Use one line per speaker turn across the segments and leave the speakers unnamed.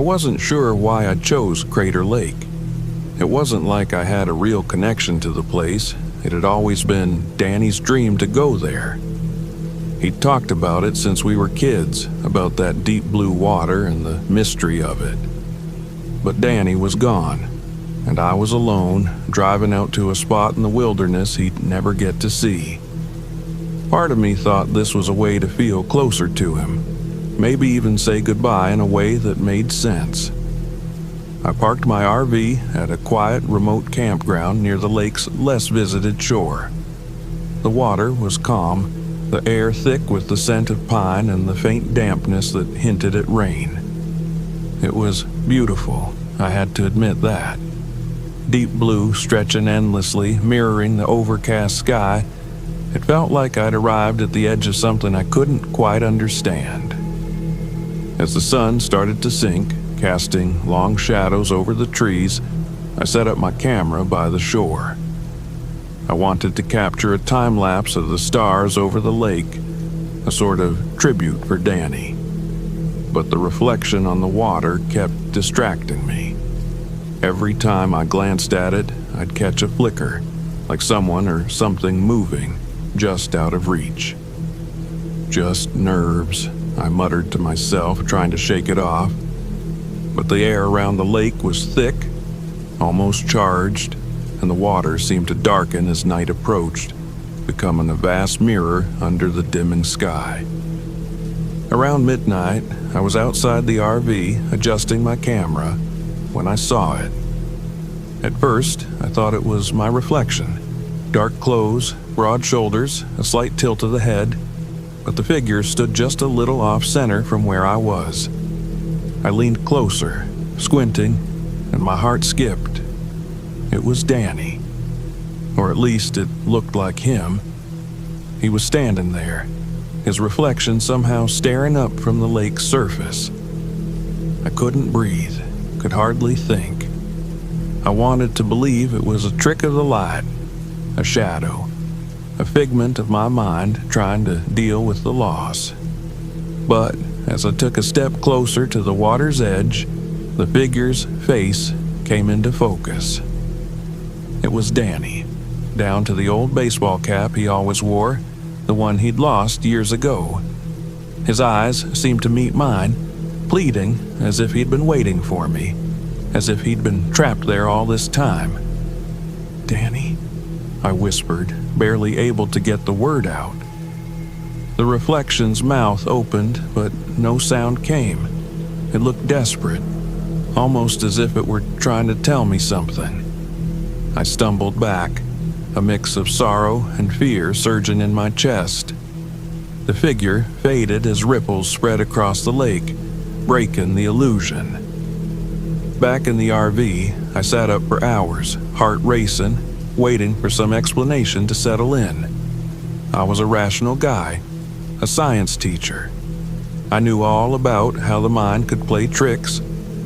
wasn't sure why I chose Crater Lake. It wasn't like I had a real connection to the place. It had always been Danny's dream to go there. He'd talked about it since we were kids, about that deep blue water and the mystery of it. But Danny was gone, and I was alone, driving out to a spot in the wilderness he'd never get to see. Part of me thought this was a way to feel closer to him, maybe even say goodbye in a way that made sense. I parked my RV at a quiet, remote campground near the lake's less visited shore. The water was calm, the air thick with the scent of pine and the faint dampness that hinted at rain. It was beautiful, I had to admit that. Deep blue stretching endlessly, mirroring the overcast sky. It felt like I'd arrived at the edge of something I couldn't quite understand. As the sun started to sink, casting long shadows over the trees, I set up my camera by the shore. I wanted to capture a time-lapse of the stars over the lake, a sort of tribute for Danny. But the reflection on the water kept distracting me. Every time I glanced at it, I'd catch a flicker, like someone or something moving, just out of reach. Just nerves, I muttered to myself, trying to shake it off. But the air around the lake was thick, almost charged, and the water seemed to darken as night approached, becoming a vast mirror under the dimming sky. Around midnight, I was outside the RV, adjusting my camera, when I saw it. At first, I thought it was my reflection. Dark clothes, broad shoulders, a slight tilt of the head, but the figure stood just a little off-center from where I was. I leaned closer, squinting, and my heart skipped. It was Danny. Or at least it looked like him. He was standing there, his reflection somehow staring up from the lake's surface. I couldn't breathe, could hardly think. I wanted to believe it was a trick of the light, a shadow, a figment of my mind trying to deal with the loss. But as I took a step closer to the water's edge, the figure's face came into focus. It was Danny, down to the old baseball cap he always wore, the one he'd lost years ago. His eyes seemed to meet mine, pleading as if he'd been waiting for me, as if he'd been trapped there all this time. "Danny?" I whispered, barely able to get the word out. The reflection's mouth opened, but no sound came. It looked desperate, almost as if it were trying to tell me something. I stumbled back, a mix of sorrow and fear surging in my chest. The figure faded as ripples spread across the lake, breaking the illusion. Back in the RV, I sat up for hours, heart racing, waiting for some explanation to settle in. I was a rational guy, a science teacher. I knew all about how the mind could play tricks,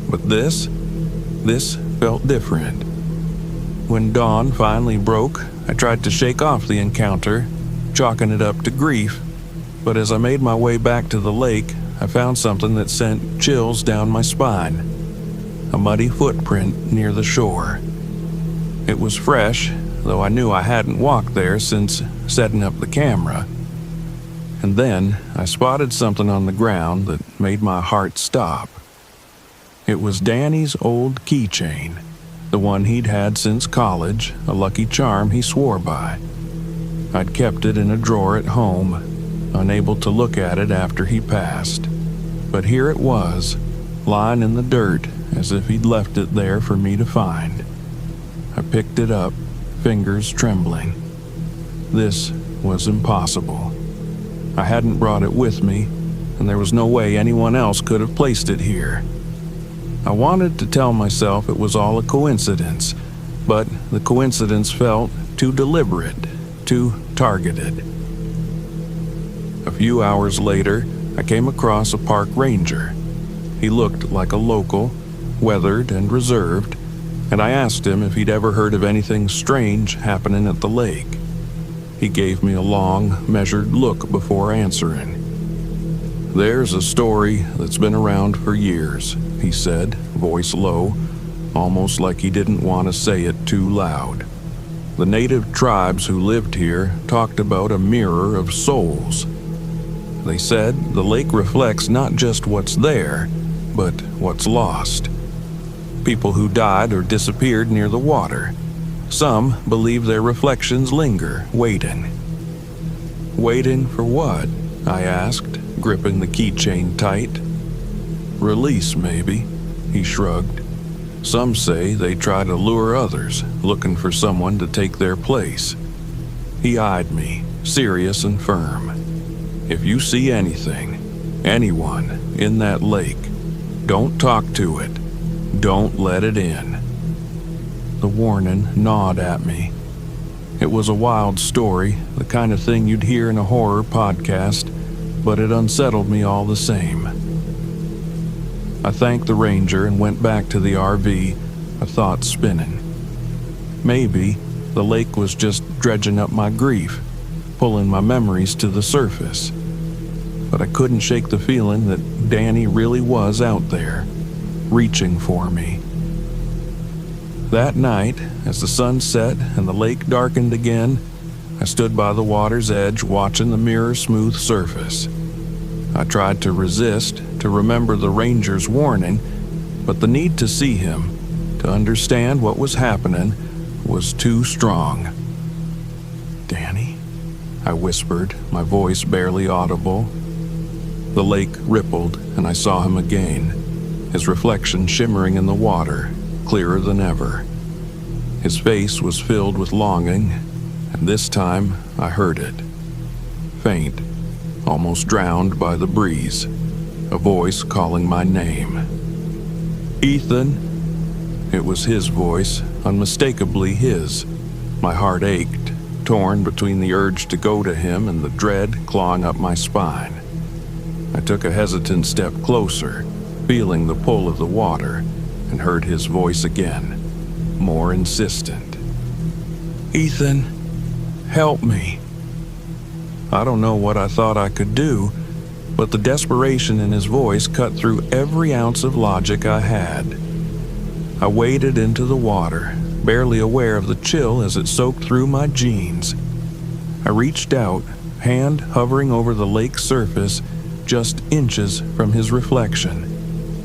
but this felt different. When dawn finally broke, I tried to shake off the encounter, chalking it up to grief, but as I made my way back to the lake, I found something that sent chills down my spine. A muddy footprint near the shore. It was fresh, though I knew I hadn't walked there since setting up the camera. And then I spotted something on the ground that made my heart stop. It was Danny's old keychain, the one he'd had since college, a lucky charm he swore by. I'd kept it in a drawer at home, unable to look at it after he passed. But here it was, lying in the dirt, as if he'd left it there for me to find. I picked it up, fingers trembling. This was impossible. I hadn't brought it with me, and there was no way anyone else could have placed it here. I wanted to tell myself it was all a coincidence, but the coincidence felt too deliberate, too targeted. A few hours later, I came across a park ranger. He looked like a local, weathered and reserved, and I asked him if he'd ever heard of anything strange happening at the lake. He gave me a long, measured look before answering. "There's a story that's been around for years," he said, voice low, almost like he didn't want to say it too loud. The native tribes who lived here talked about a mirror of souls. They said the lake reflects not just what's there, but what's lost. People who died or disappeared near the water. Some believe their reflections linger, waiting. Waiting for what? I asked, gripping the keychain tight. Release, maybe, he shrugged. Some say they try to lure others, looking for someone to take their place. He eyed me, serious and firm. If you see anything, anyone, in that lake, don't talk to it. Don't let it in. The warning gnawed at me. It was a wild story, the kind of thing you'd hear in a horror podcast, but it unsettled me all the same. I thanked the ranger and went back to the RV, a thought spinning. Maybe the lake was just dredging up my grief, pulling my memories to the surface. But I couldn't shake the feeling that Danny really was out there, reaching for me. That night, as the sun set and the lake darkened again, I stood by the water's edge watching the mirror-smooth surface. I tried to resist, to remember the ranger's warning, but the need to see him, to understand what was happening, was too strong. "Danny?" I whispered, my voice barely audible. The lake rippled, and I saw him again, his reflection shimmering in the water, clearer than ever. His face was filled with longing, and this time I heard it. Faint, almost drowned by the breeze, a voice calling my name. "Ethan!" It was his voice, unmistakably his. My heart ached, torn between the urge to go to him and the dread clawing up my spine. I took a hesitant step closer, feeling the pull of the water, and heard his voice again, more insistent. "Ethan, help me." I don't know what I thought I could do, but the desperation in his voice cut through every ounce of logic I had. I waded into the water, barely aware of the chill as it soaked through my jeans. I reached out, hand hovering over the lake's surface, just inches from his reflection.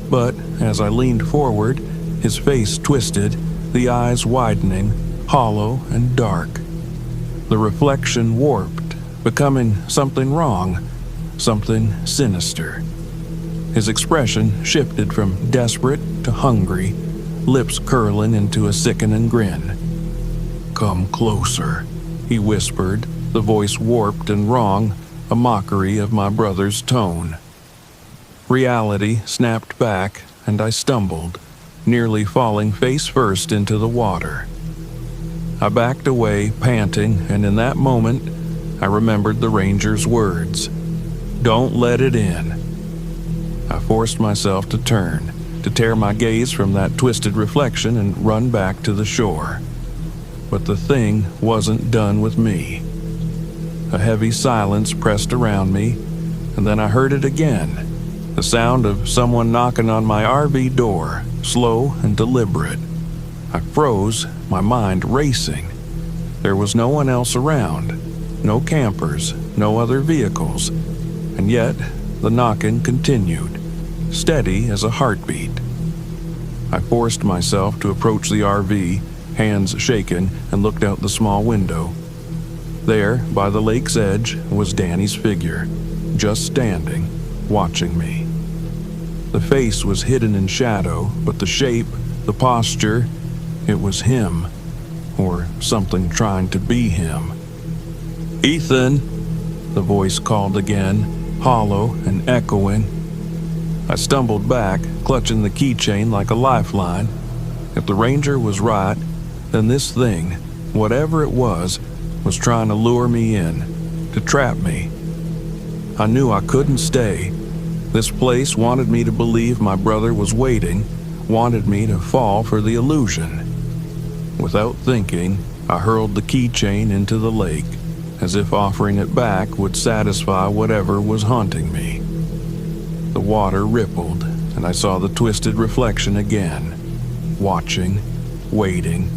But as I leaned forward, his face twisted, the eyes widening, hollow and dark. The reflection warped, becoming something wrong, something sinister. His expression shifted from desperate to hungry, lips curling into a sickening grin. "Come closer," he whispered, the voice warped and wrong, a mockery of my brother's tone. Reality snapped back, and I stumbled, nearly falling face first into the water. I backed away, panting, and in that moment, I remembered the ranger's words. "Don't let it in." I forced myself to turn, to tear my gaze from that twisted reflection and run back to the shore. But the thing wasn't done with me. A heavy silence pressed around me, and then I heard it again, the sound of someone knocking on my RV door, slow and deliberate. I froze, my mind racing. There was no one else around, no campers, no other vehicles, and yet the knocking continued, steady as a heartbeat. I forced myself to approach the RV, hands shaken, and looked out the small window. There, by the lake's edge, was Danny's figure, just standing, watching me. The face was hidden in shadow, but the shape, the posture, it was him, or something trying to be him. "Ethan!" the voice called again, hollow and echoing. I stumbled back, clutching the keychain like a lifeline. If the ranger was right, then this thing, whatever it was trying to lure me in, to trap me. I knew I couldn't stay. This place wanted me to believe my brother was waiting, wanted me to fall for the illusion. Without thinking, I hurled the keychain into the lake, as if offering it back would satisfy whatever was haunting me. The water rippled, and I saw the twisted reflection again, watching, waiting,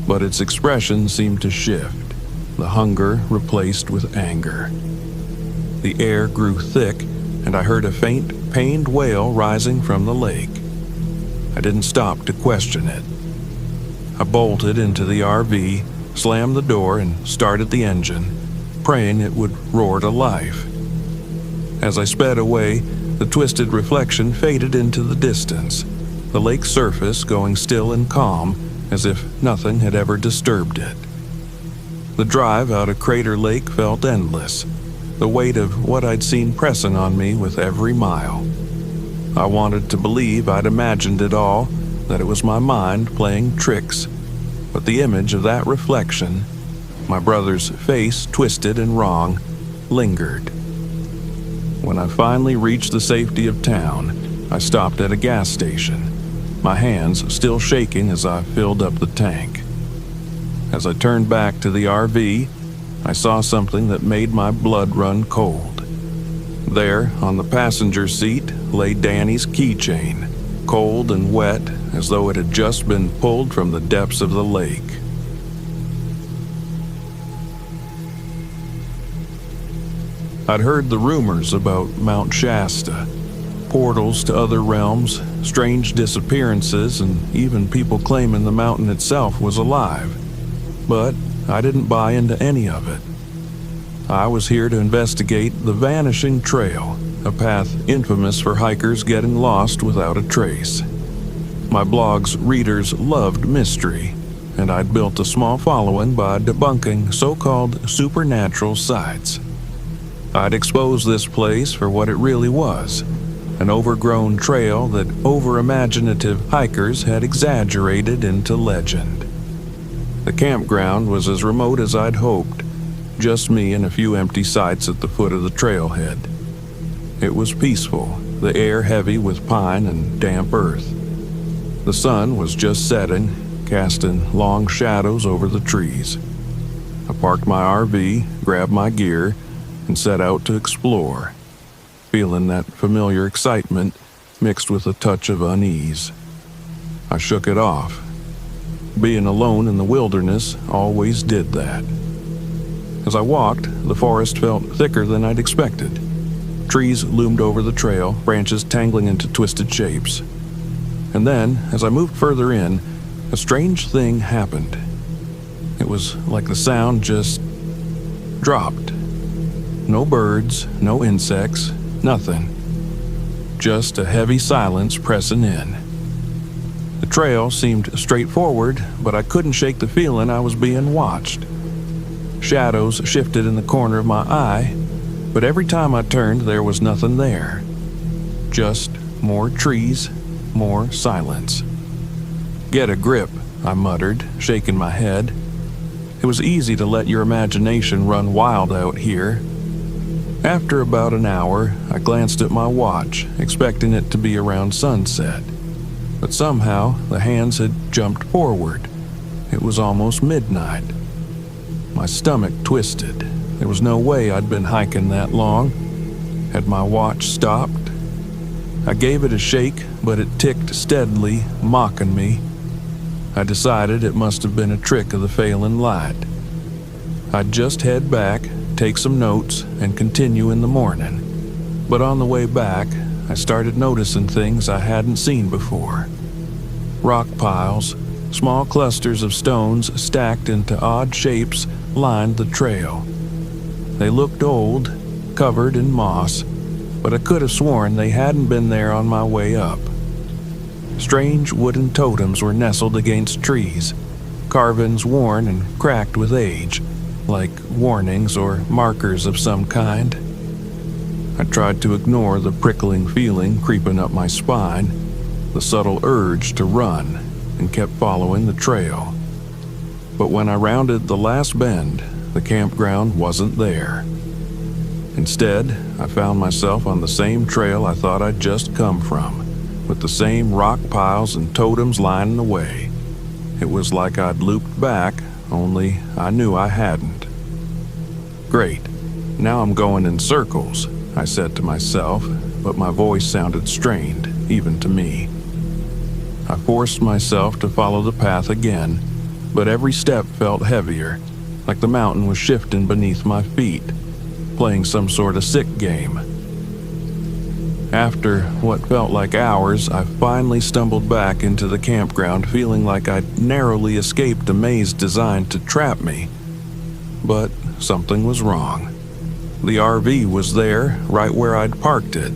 but its expression seemed to shift, the hunger replaced with anger. The air grew thick, and I heard a faint, pained wail rising from the lake. I didn't stop to question it. I bolted into the RV, slammed the door, and started the engine, praying it would roar to life. As I sped away, the twisted reflection faded into the distance, the lake's surface going still and calm as if nothing had ever disturbed it. The drive out of Crater Lake felt endless, the weight of what I'd seen pressing on me with every mile. I wanted to believe I'd imagined it all, that it was my mind playing tricks, but the image of that reflection, my brother's face twisted and wrong, lingered. When I finally reached the safety of town, I stopped at a gas station, my hands still shaking as I filled up the tank. As I turned back to the RV, I saw something that made my blood run cold. There, on the passenger seat, lay Danny's keychain, cold and wet as though it had just been pulled from the depths of the lake. I'd heard the rumors about Mount Shasta, portals to other realms, strange disappearances, and even people claiming the mountain itself was alive. But I didn't buy into any of it. I was here to investigate the Vanishing Trail, a path infamous for hikers getting lost without a trace. My blog's readers loved mystery, and I'd built a small following by debunking so-called supernatural sites. I'd expose this place for what it really was, an overgrown trail that over-imaginative hikers had exaggerated into legend. The campground was as remote as I'd hoped, just me and a few empty sites at the foot of the trailhead. It was peaceful, the air heavy with pine and damp earth. The sun was just setting, casting long shadows over the trees. I parked my RV, grabbed my gear, and set out to explore, feeling that familiar excitement mixed with a touch of unease. I shook it off. Being alone in the wilderness always did that. As I walked, the forest felt thicker than I'd expected. Trees loomed over the trail, branches tangling into twisted shapes. And then, as I moved further in, a strange thing happened. It was like the sound just dropped. No birds, no insects, nothing. Just a heavy silence pressing in. The trail seemed straightforward, but I couldn't shake the feeling I was being watched. Shadows shifted in the corner of my eye, but every time I turned there was nothing there. Just more trees, more silence. "Get a grip," I muttered, shaking my head. It was easy to let your imagination run wild out here. After about an hour, I glanced at my watch, expecting it to be around sunset. But somehow, the hands had jumped forward. It was almost midnight. My stomach twisted. There was no way I'd been hiking that long. Had my watch stopped? I gave it a shake, but it ticked steadily, mocking me. I decided it must have been a trick of the failing light. I'd just head back, take some notes, and continue in the morning. But on the way back, I started noticing things I hadn't seen before. Rock piles, small clusters of stones stacked into odd shapes lined the trail. They looked old, covered in moss, but I could have sworn they hadn't been there on my way up. Strange wooden totems were nestled against trees, carvings worn and cracked with age, like warnings or markers of some kind. I tried to ignore the prickling feeling creeping up my spine, the subtle urge to run, and kept following the trail. But when I rounded the last bend, the campground wasn't there. Instead, I found myself on the same trail I thought I'd just come from, with the same rock piles and totems lining the way. It was like I'd looped back, only I knew I hadn't. Great, now I'm going in circles, I said to myself, but my voice sounded strained. even to me. I forced myself to follow the path again, but every step felt heavier, like the mountain was shifting beneath my feet, playing some sort of sick game. After what felt like hours, I finally stumbled back into the campground, feeling like I'd narrowly escaped a maze designed to trap me. But something was wrong. The RV was there, right where I'd parked it,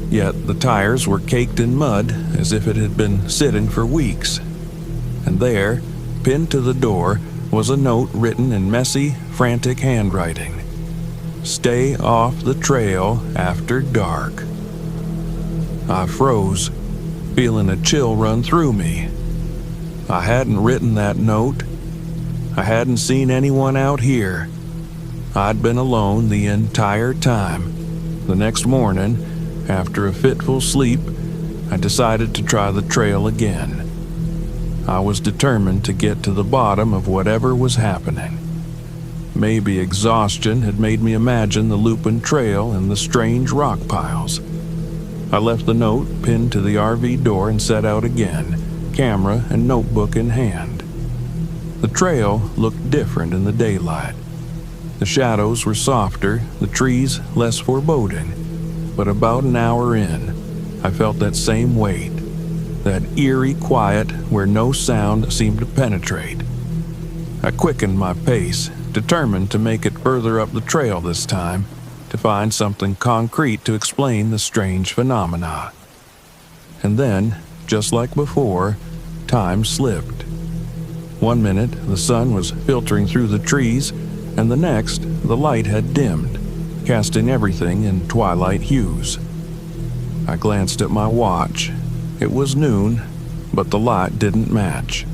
yet the tires were caked in mud as if it had been sitting for weeks. And there, pinned to the door, was a note written in messy, frantic handwriting. "Stay off the trail after dark." I froze, feeling a chill run through me. I hadn't written that note. I hadn't seen anyone out here. I'd been alone the entire time. The next morning, after a fitful sleep, I decided to try the trail again. I was determined to get to the bottom of whatever was happening. Maybe exhaustion had made me imagine the looping trail and the strange rock piles. I left the note pinned to the RV door and set out again, camera and notebook in hand. The trail looked different in the daylight. The shadows were softer, the trees less foreboding. But about an hour in, I felt that same weight, that eerie quiet where no sound seemed to penetrate. I quickened my pace, determined to make it further up the trail this time, to find something concrete to explain the strange phenomena. And then, just like before, time slipped. One minute, the sun was filtering through the trees, and the next, the light had dimmed, casting everything in twilight hues. I glanced at my watch. It was noon, but the light didn't match.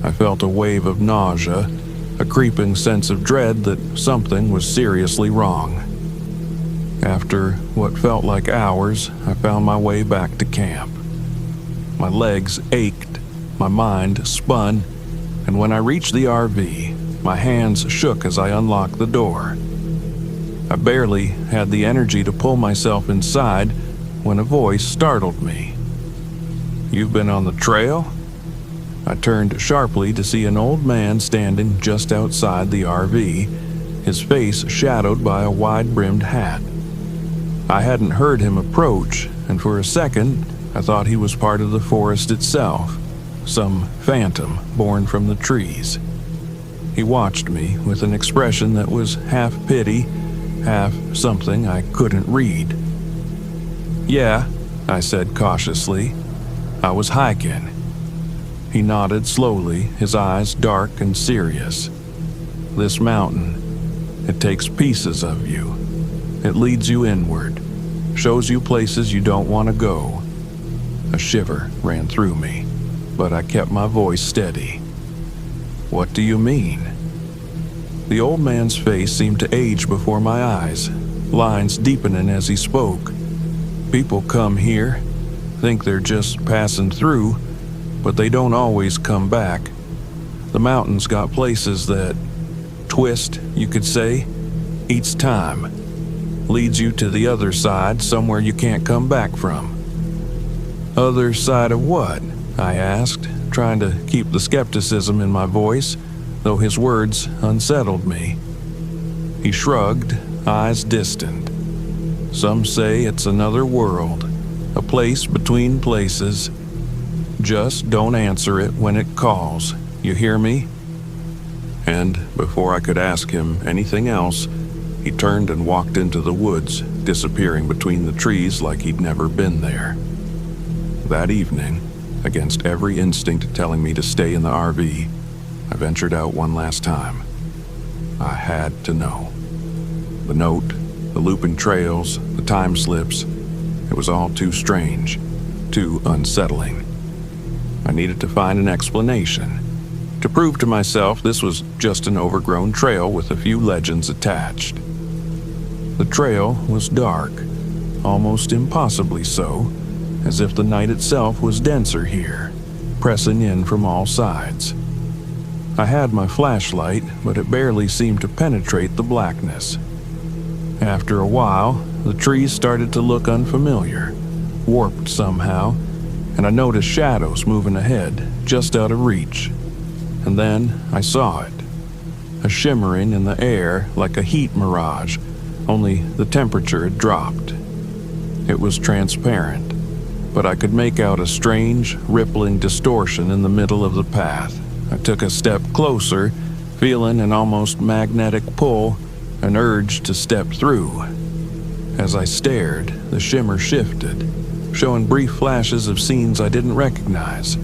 I felt a wave of nausea, a creeping sense of dread that something was seriously wrong. After what felt like hours, I found my way back to camp. My legs ached, my mind spun, and when I reached the RV, my hands shook as I unlocked the door. I barely had the energy to pull myself inside when a voice startled me. "You've been on the trail?" I turned sharply to see an old man standing just outside the RV, his face shadowed by a wide-brimmed hat. I hadn't heard him approach, and for a second, I thought he was part of the forest itself, some phantom born from the trees. He watched me with an expression that was half pity, half something I couldn't read. "Yeah," I said cautiously. "I was hiking." He nodded slowly, his eyes dark and serious. "This mountain, it takes pieces of you. It leads you inward, shows you places you don't want to go." A shiver ran through me, but I kept my voice steady. "What do you mean?" The old man's face seemed to age before my eyes, lines deepening as he spoke. "People come here, think they're just passing through, but they don't always come back. The mountain's got places that twist, you could say, each time. Leads you to the other side, somewhere you can't come back from." "Other side of what?" I asked, trying to keep the skepticism in my voice, though his words unsettled me. He shrugged, eyes distant. "Some say it's another world, a place between places. Just don't answer it when it calls, you hear me?" And before I could ask him anything else, he turned and walked into the woods, disappearing between the trees like he'd never been there. That evening, against every instinct telling me to stay in the RV, I ventured out one last time. I had to know. The note, the looping trails, the time slips, it was all too strange, too unsettling. I needed to find an explanation. To prove to myself this was just an overgrown trail with a few legends attached. The trail was dark, almost impossibly so, as if the night itself was denser here, pressing in from all sides. I had my flashlight, but it barely seemed to penetrate the blackness. After a while, the trees started to look unfamiliar. warped somehow, and I noticed shadows moving ahead, just out of reach. And then I saw it, a shimmering in the air like a heat mirage, only the temperature had dropped. It was transparent, but I could make out a strange, rippling distortion in the middle of the path. I took a step closer, feeling an almost magnetic pull, an urge to step through. As I stared, the shimmer shifted, showing brief flashes of scenes I didn't recognize.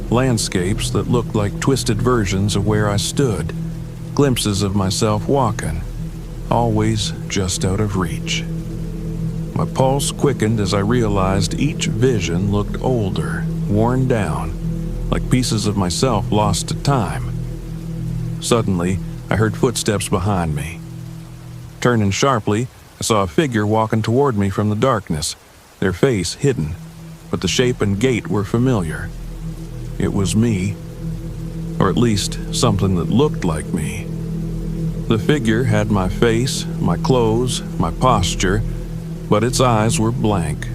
Landscapes that looked like twisted versions of where I stood, glimpses of myself walking, always just out of reach. My pulse quickened as I realized each vision looked older, worn down, like pieces of myself lost to time. Suddenly, I heard footsteps behind me. Turning sharply, I saw a figure walking toward me from the darkness, their face hidden, but the shape and gait were familiar. It was me, or at least something that looked like me. The figure had my face, my clothes, my posture, but its eyes were blank,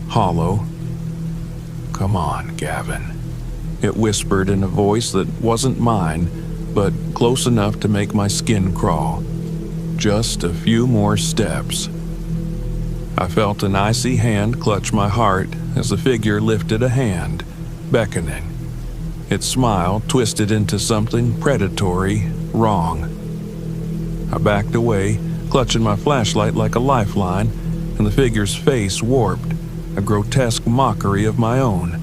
hollow. "Come on, Gavin," it whispered in a voice that wasn't mine, but close enough to make my skin crawl. Just a few more steps. I felt an icy hand clutch my heart as the figure lifted a hand, beckoning. Its smile twisted into something predatory, wrong. I backed away, clutching my flashlight like a lifeline, and the figure's face warped, a grotesque mockery of my own.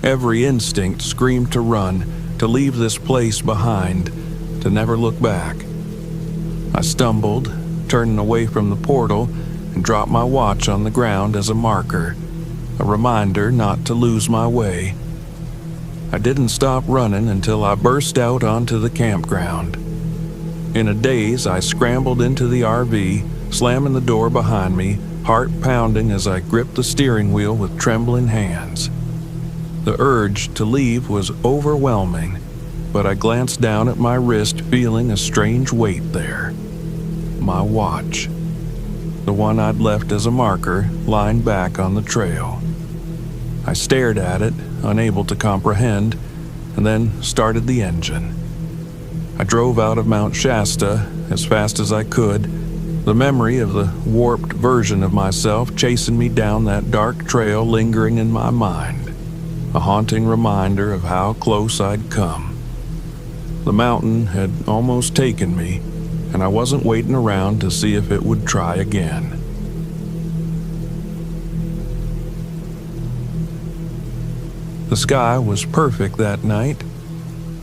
Every instinct screamed to run, to leave this place behind, to never look back. I stumbled, turning away from the portal, and dropped my watch on the ground as a marker, a reminder not to lose my way. I didn't stop running until I burst out onto the campground. In a daze, I scrambled into the RV, slamming the door behind me, heart pounding as I gripped the steering wheel with trembling hands. The urge to leave was overwhelming, but I glanced down at my wrist, feeling a strange weight there. My watch. The one I'd left as a marker, lying back on the trail. I stared at it, unable to comprehend, and then started the engine. I drove out of Mount Shasta as fast as I could, the memory of the warped version of myself chasing me down that dark trail lingering in my mind, a haunting reminder of how close I'd come. The mountain had almost taken me, and I wasn't waiting around to see if it would try again. The sky was perfect that night.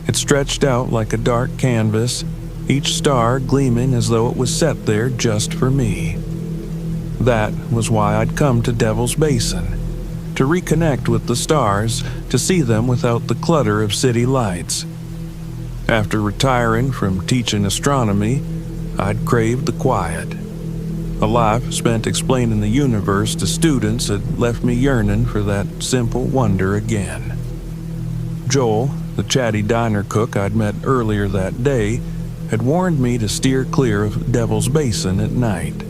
It stretched out like a dark canvas, each star gleaming as though it was set there just for me. That was why I'd come to Devil's Basin, to reconnect with the stars, to see them without the clutter of city lights. After retiring from teaching astronomy, I'd craved the quiet. A life spent explaining the universe to students had left me yearning for that simple wonder again. Joel, the chatty diner cook I'd met earlier that day, had warned me to steer clear of Devil's Basin at night.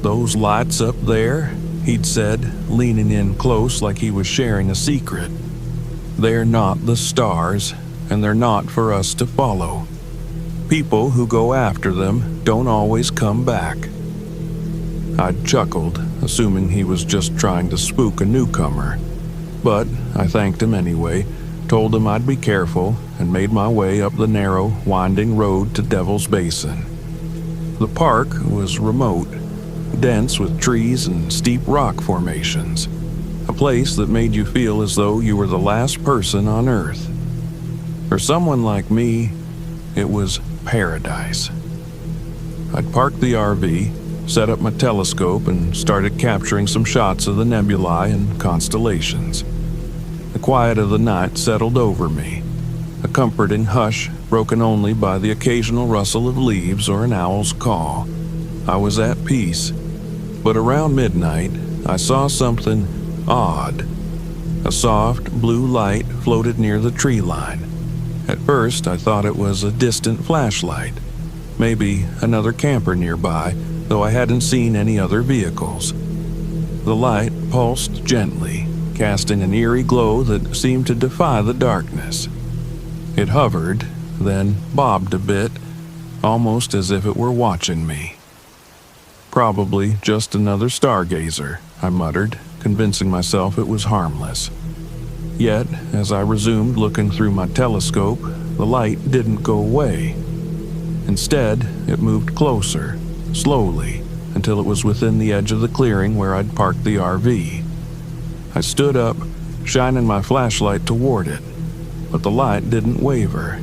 "Those lights up there," he'd said, leaning in close like he was sharing a secret. "They're not the stars, and they're not for us to follow. People who go after them don't always come back." I'd chuckled, assuming he was just trying to spook a newcomer. But I thanked him anyway, told him I'd be careful, and made my way up the narrow, winding road to Devil's Basin. The park was remote, dense with trees and steep rock formations, a place that made you feel as though you were the last person on Earth. For someone like me, it was paradise. I'd parked the RV, set up my telescope, and started capturing some shots of the nebulae and constellations. The quiet of the night settled over me, a comforting hush broken only by the occasional rustle of leaves or an owl's call. I was at peace, but around midnight, I saw something odd. A soft blue light floated near the tree line. At first, I thought it was a distant flashlight, maybe another camper nearby, though I hadn't seen any other vehicles. the light pulsed gently, casting an eerie glow that seemed to defy the darkness. It hovered, then bobbed a bit, almost as if it were watching me. "Probably just another stargazer," I muttered, convincing myself it was harmless. Yet, as I resumed looking through my telescope, the light didn't go away. Instead, it moved closer, slowly, until it was within the edge of the clearing where I'd parked the RV. I stood up, shining my flashlight toward it, but the light didn't waver.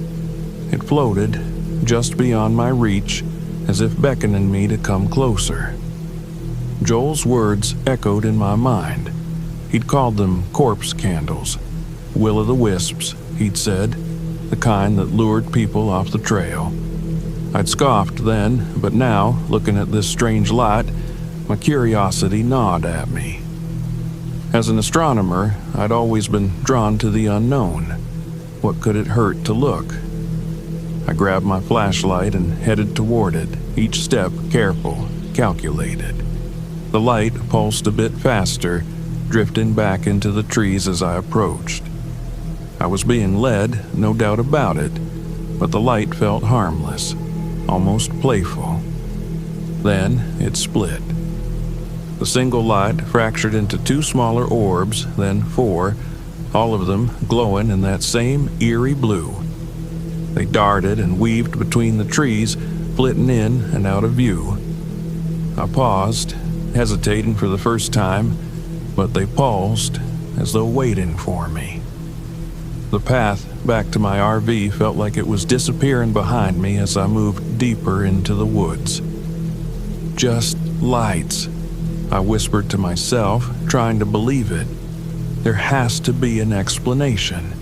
It floated, just beyond my reach, as if beckoning me to come closer. Joel's words echoed in my mind. He'd called them corpse candles. Will-o'-the-wisps, he'd said, the kind that lured people off the trail. I'd scoffed then, but now, looking at this strange light, my curiosity gnawed at me. As an astronomer, I'd always been drawn to the unknown. What could it hurt to look? I grabbed my flashlight and headed toward it, each step careful, calculated. The light pulsed a bit faster, drifting back into the trees as I approached. I was being led, no doubt about it, but the light felt harmless, almost playful. Then it split. The single light fractured into 2 smaller orbs, then 4, all of them glowing in that same eerie blue. They darted and weaved between the trees, flitting in and out of view. I paused, hesitating for the first time, but they paused as though waiting for me. The path back to my RV felt like it was disappearing behind me as I moved deeper into the woods. "Just lights," I whispered to myself, trying to believe it. There has to be an explanation.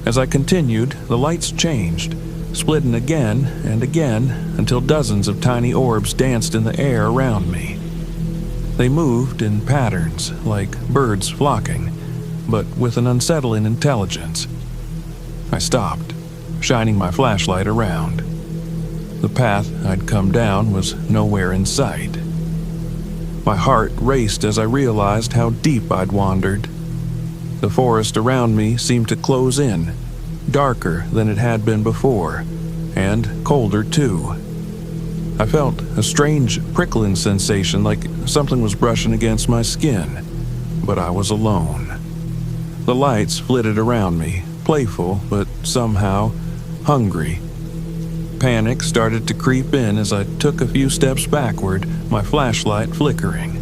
As I continued, the lights changed, splitting again and again until dozens of tiny orbs danced in the air around me. They moved in patterns, like birds flocking, but with an unsettling intelligence. I stopped, shining my flashlight around. The path I'd come down was nowhere in sight. My heart raced as I realized how deep I'd wandered. The forest around me seemed to close in, darker than it had been before, and colder too. I felt a strange prickling sensation, like something was brushing against my skin, but I was alone. The lights flitted around me, playful but somehow hungry. Panic started to creep in as I took a few steps backward, my flashlight flickering.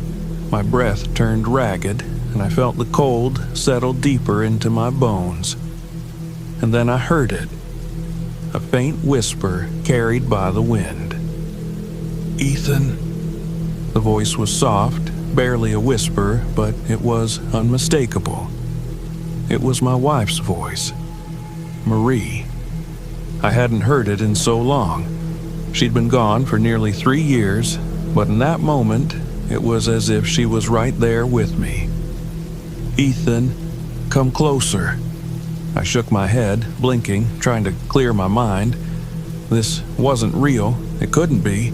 My breath turned ragged, and I felt the cold settle deeper into my bones. And then I heard it, a faint whisper carried by the wind. "Ethan." The voice was soft, barely a whisper, but it was unmistakable. It was my wife's voice, Marie. I hadn't heard it in so long. She'd been gone for nearly 3 years, but in that moment, it was as if she was right there with me. "Ethan, come closer." I shook my head, blinking, trying to clear my mind. This wasn't real. It couldn't be.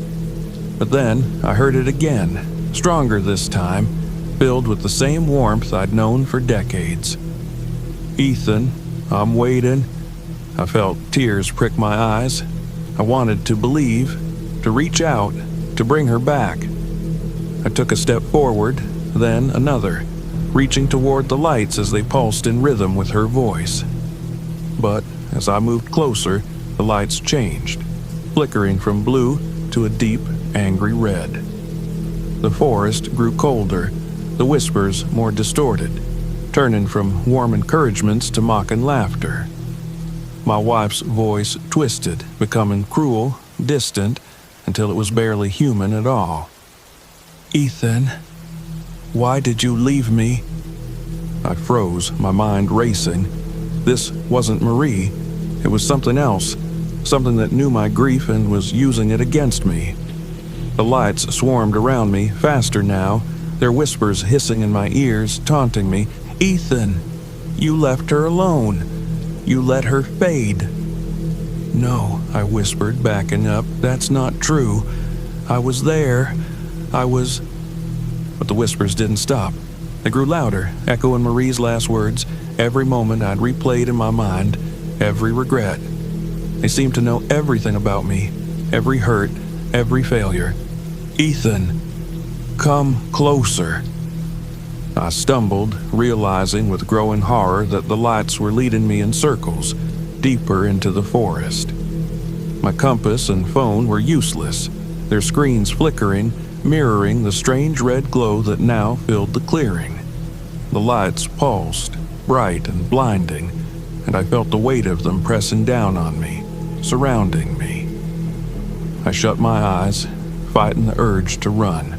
But then I heard it again, stronger this time, filled with the same warmth I'd known for decades. "Ethan, I'm waiting." I felt tears prick my eyes. I wanted to believe, to reach out, to bring her back. I took a step forward, then another, reaching toward the lights as they pulsed in rhythm with her voice. But as I moved closer, the lights changed, flickering from blue to a deep, angry red. The forest grew colder, the whispers more distorted, turning from warm encouragements to mocking laughter. My wife's voice twisted, becoming cruel, distant, until it was barely human at all. "Ethan, why did you leave me?" I froze, my mind racing. This wasn't Marie. It was something else, something that knew my grief and was using it against me. The lights swarmed around me, faster now, their whispers hissing in my ears, taunting me. "Ethan, you left her alone. You let her fade." "No," I whispered, backing up. "That's not true. I was there. I was..." But the whispers didn't stop. They grew louder, echoing Marie's last words, every moment I'd replayed in my mind, every regret. They seemed to know everything about me, every hurt, every failure. "Ethan, come closer." I stumbled, realizing with growing horror that the lights were leading me in circles, deeper into the forest. My compass and phone were useless, their screens flickering, mirroring the strange red glow that now filled the clearing. The lights pulsed, bright and blinding, and I felt the weight of them pressing down on me, surrounding me. I shut my eyes, fighting the urge to run.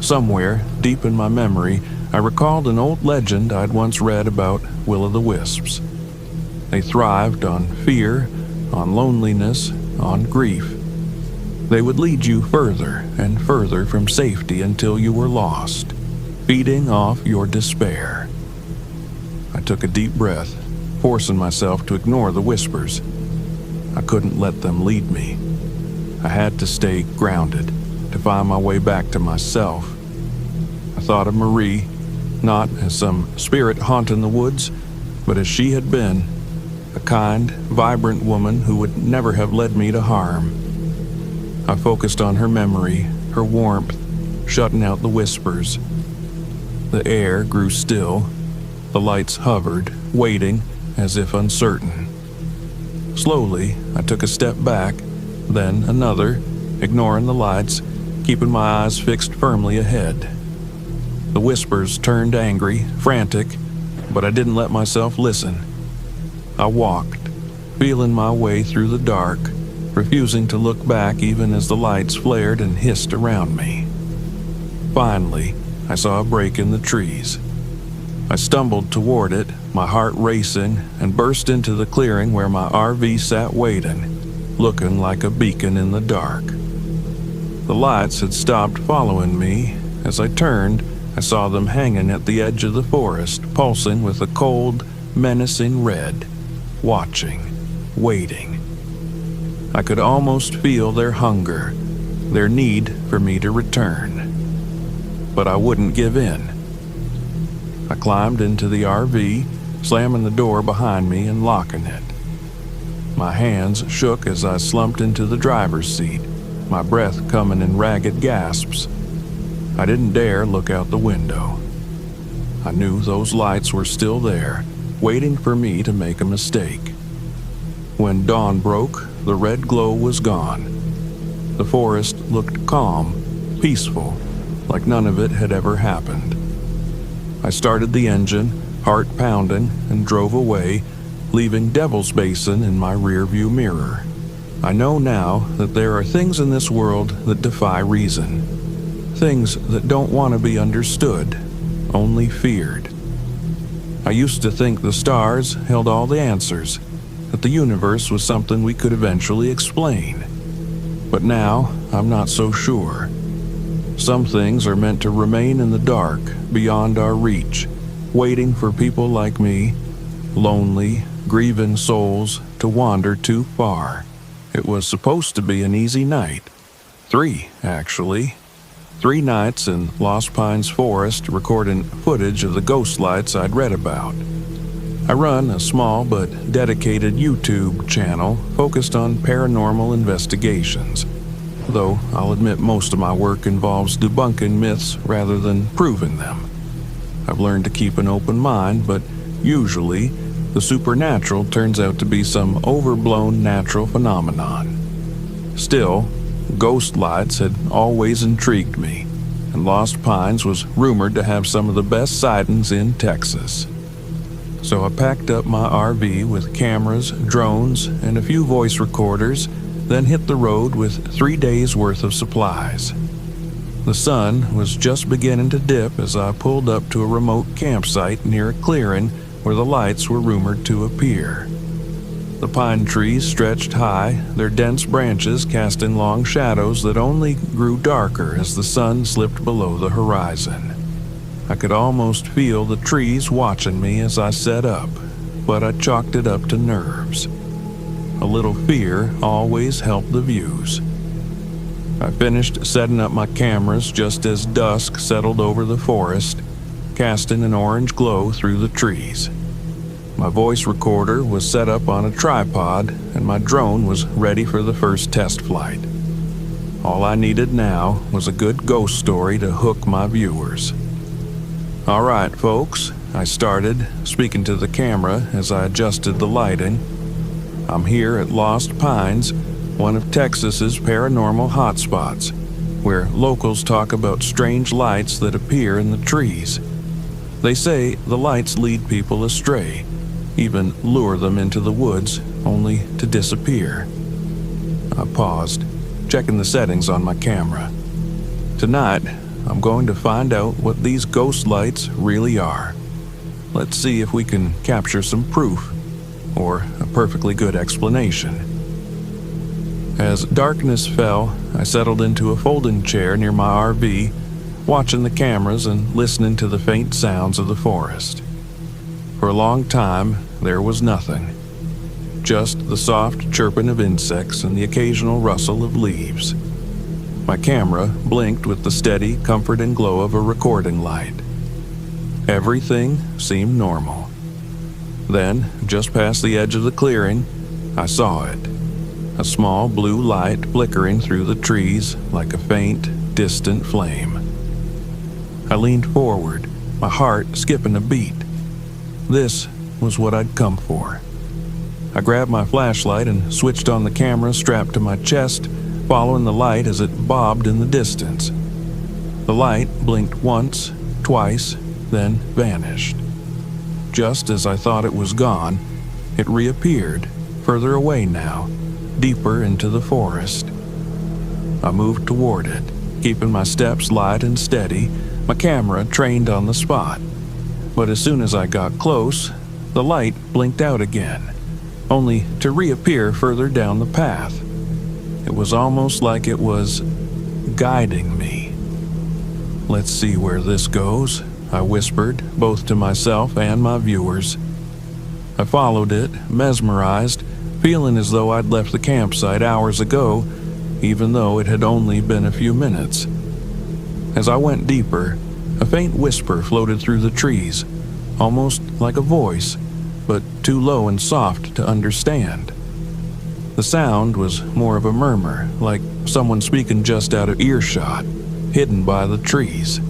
Somewhere, deep in my memory, I recalled an old legend I'd once read about will-o'-the-wisps. They thrived on fear, on loneliness, on grief. They would lead you further and further from safety until you were lost, feeding off your despair. I took a deep breath, forcing myself to ignore the whispers. I couldn't let them lead me. I had to stay grounded, to find my way back to myself. I thought of Marie, not as some spirit haunting the woods, but as she had been, a kind, vibrant woman who would never have led me to harm. I focused on her memory, her warmth, shutting out the whispers. The air grew still. The lights hovered, waiting, as if uncertain. Slowly, I took a step back, then another, ignoring the lights, keeping my eyes fixed firmly ahead. The whispers turned angry, frantic, but I didn't let myself listen. I walked, feeling my way through the dark, refusing to look back even as the lights flared and hissed around me. Finally, I saw a break in the trees. I stumbled toward it, my heart racing, and burst into the clearing where my RV sat waiting, looking like a beacon in the dark. The lights had stopped following me. As I turned, I saw them hanging at the edge of the forest, pulsing with a cold, menacing red, watching, waiting. I could almost feel their hunger, their need for me to return. But I wouldn't give in. I climbed into the RV, slamming the door behind me and locking it. My hands shook as I slumped into the driver's seat, my breath coming in ragged gasps. I didn't dare look out the window. I knew those lights were still there, waiting for me to make a mistake. When dawn broke, the red glow was gone. The forest looked calm, peaceful, like none of it had ever happened. I started the engine, heart pounding, and drove away, leaving Devil's Basin in my rearview mirror. I know now that there are things in this world that defy reason. Things that don't want to be understood, only feared. I used to think the stars held all the answers, that the universe was something we could eventually explain. But now, I'm not so sure. Some things are meant to remain in the dark, beyond our reach, waiting for people like me, lonely, grieving souls, to wander too far. It was supposed to be an easy night. 3, actually. 3 nights in Lost Pines Forest recording footage of the ghost lights I'd read about. I run a small but dedicated YouTube channel focused on paranormal investigations, though I'll admit most of my work involves debunking myths rather than proving them. I've learned to keep an open mind, but usually the supernatural turns out to be some overblown natural phenomenon. Still, ghost lights had always intrigued me, and Lost Pines was rumored to have some of the best sightings in Texas. So I packed up my RV with cameras, drones, and a few voice recorders, then hit the road with 3 days' worth of supplies. The sun was just beginning to dip as I pulled up to a remote campsite near a clearing where the lights were rumored to appear. The pine trees stretched high, their dense branches casting long shadows that only grew darker as the sun slipped below the horizon. I could almost feel the trees watching me as I set up, but I chalked it up to nerves. A little fear always helped the views. I finished setting up my cameras just as dusk settled over the forest, casting an orange glow through the trees. My voice recorder was set up on a tripod, and my drone was ready for the first test flight. All I needed now was a good ghost story to hook my viewers. "All right, folks," I started, speaking to the camera as I adjusted the lighting. "I'm here at Lost Pines, one of Texas's paranormal hotspots, where locals talk about strange lights that appear in the trees. They say the lights lead people astray, even lure them into the woods, only to disappear." I paused, checking the settings on my camera. "Tonight, I'm going to find out what these ghost lights really are. Let's see if we can capture some proof, or a perfectly good explanation." As darkness fell, I settled into a folding chair near my RV, watching the cameras and listening to the faint sounds of the forest. For a long time, there was nothing. Just the soft chirping of insects and the occasional rustle of leaves. My camera blinked with the steady, comforting glow of a recording light. Everything seemed normal. Then, just past the edge of the clearing, I saw it. A small blue light flickering through the trees like a faint, distant flame. I leaned forward, my heart skipping a beat. This was what I'd come for. I grabbed my flashlight and switched on the camera strapped to my chest, following the light as it bobbed in the distance. The light blinked once, twice, then vanished. Just as I thought it was gone, it reappeared, further away now, deeper into the forest. I moved toward it, keeping my steps light and steady, my camera trained on the spot. But as soon as I got close, the light blinked out again, only to reappear further down the path. It was almost like it was guiding me. "Let's see where this goes," I whispered, both to myself and my viewers. I followed it, mesmerized, feeling as though I'd left the campsite hours ago, even though it had only been a few minutes. As I went deeper, a faint whisper floated through the trees, almost like a voice, but too low and soft to understand. The sound was more of a murmur, like someone speaking just out of earshot, hidden by the trees.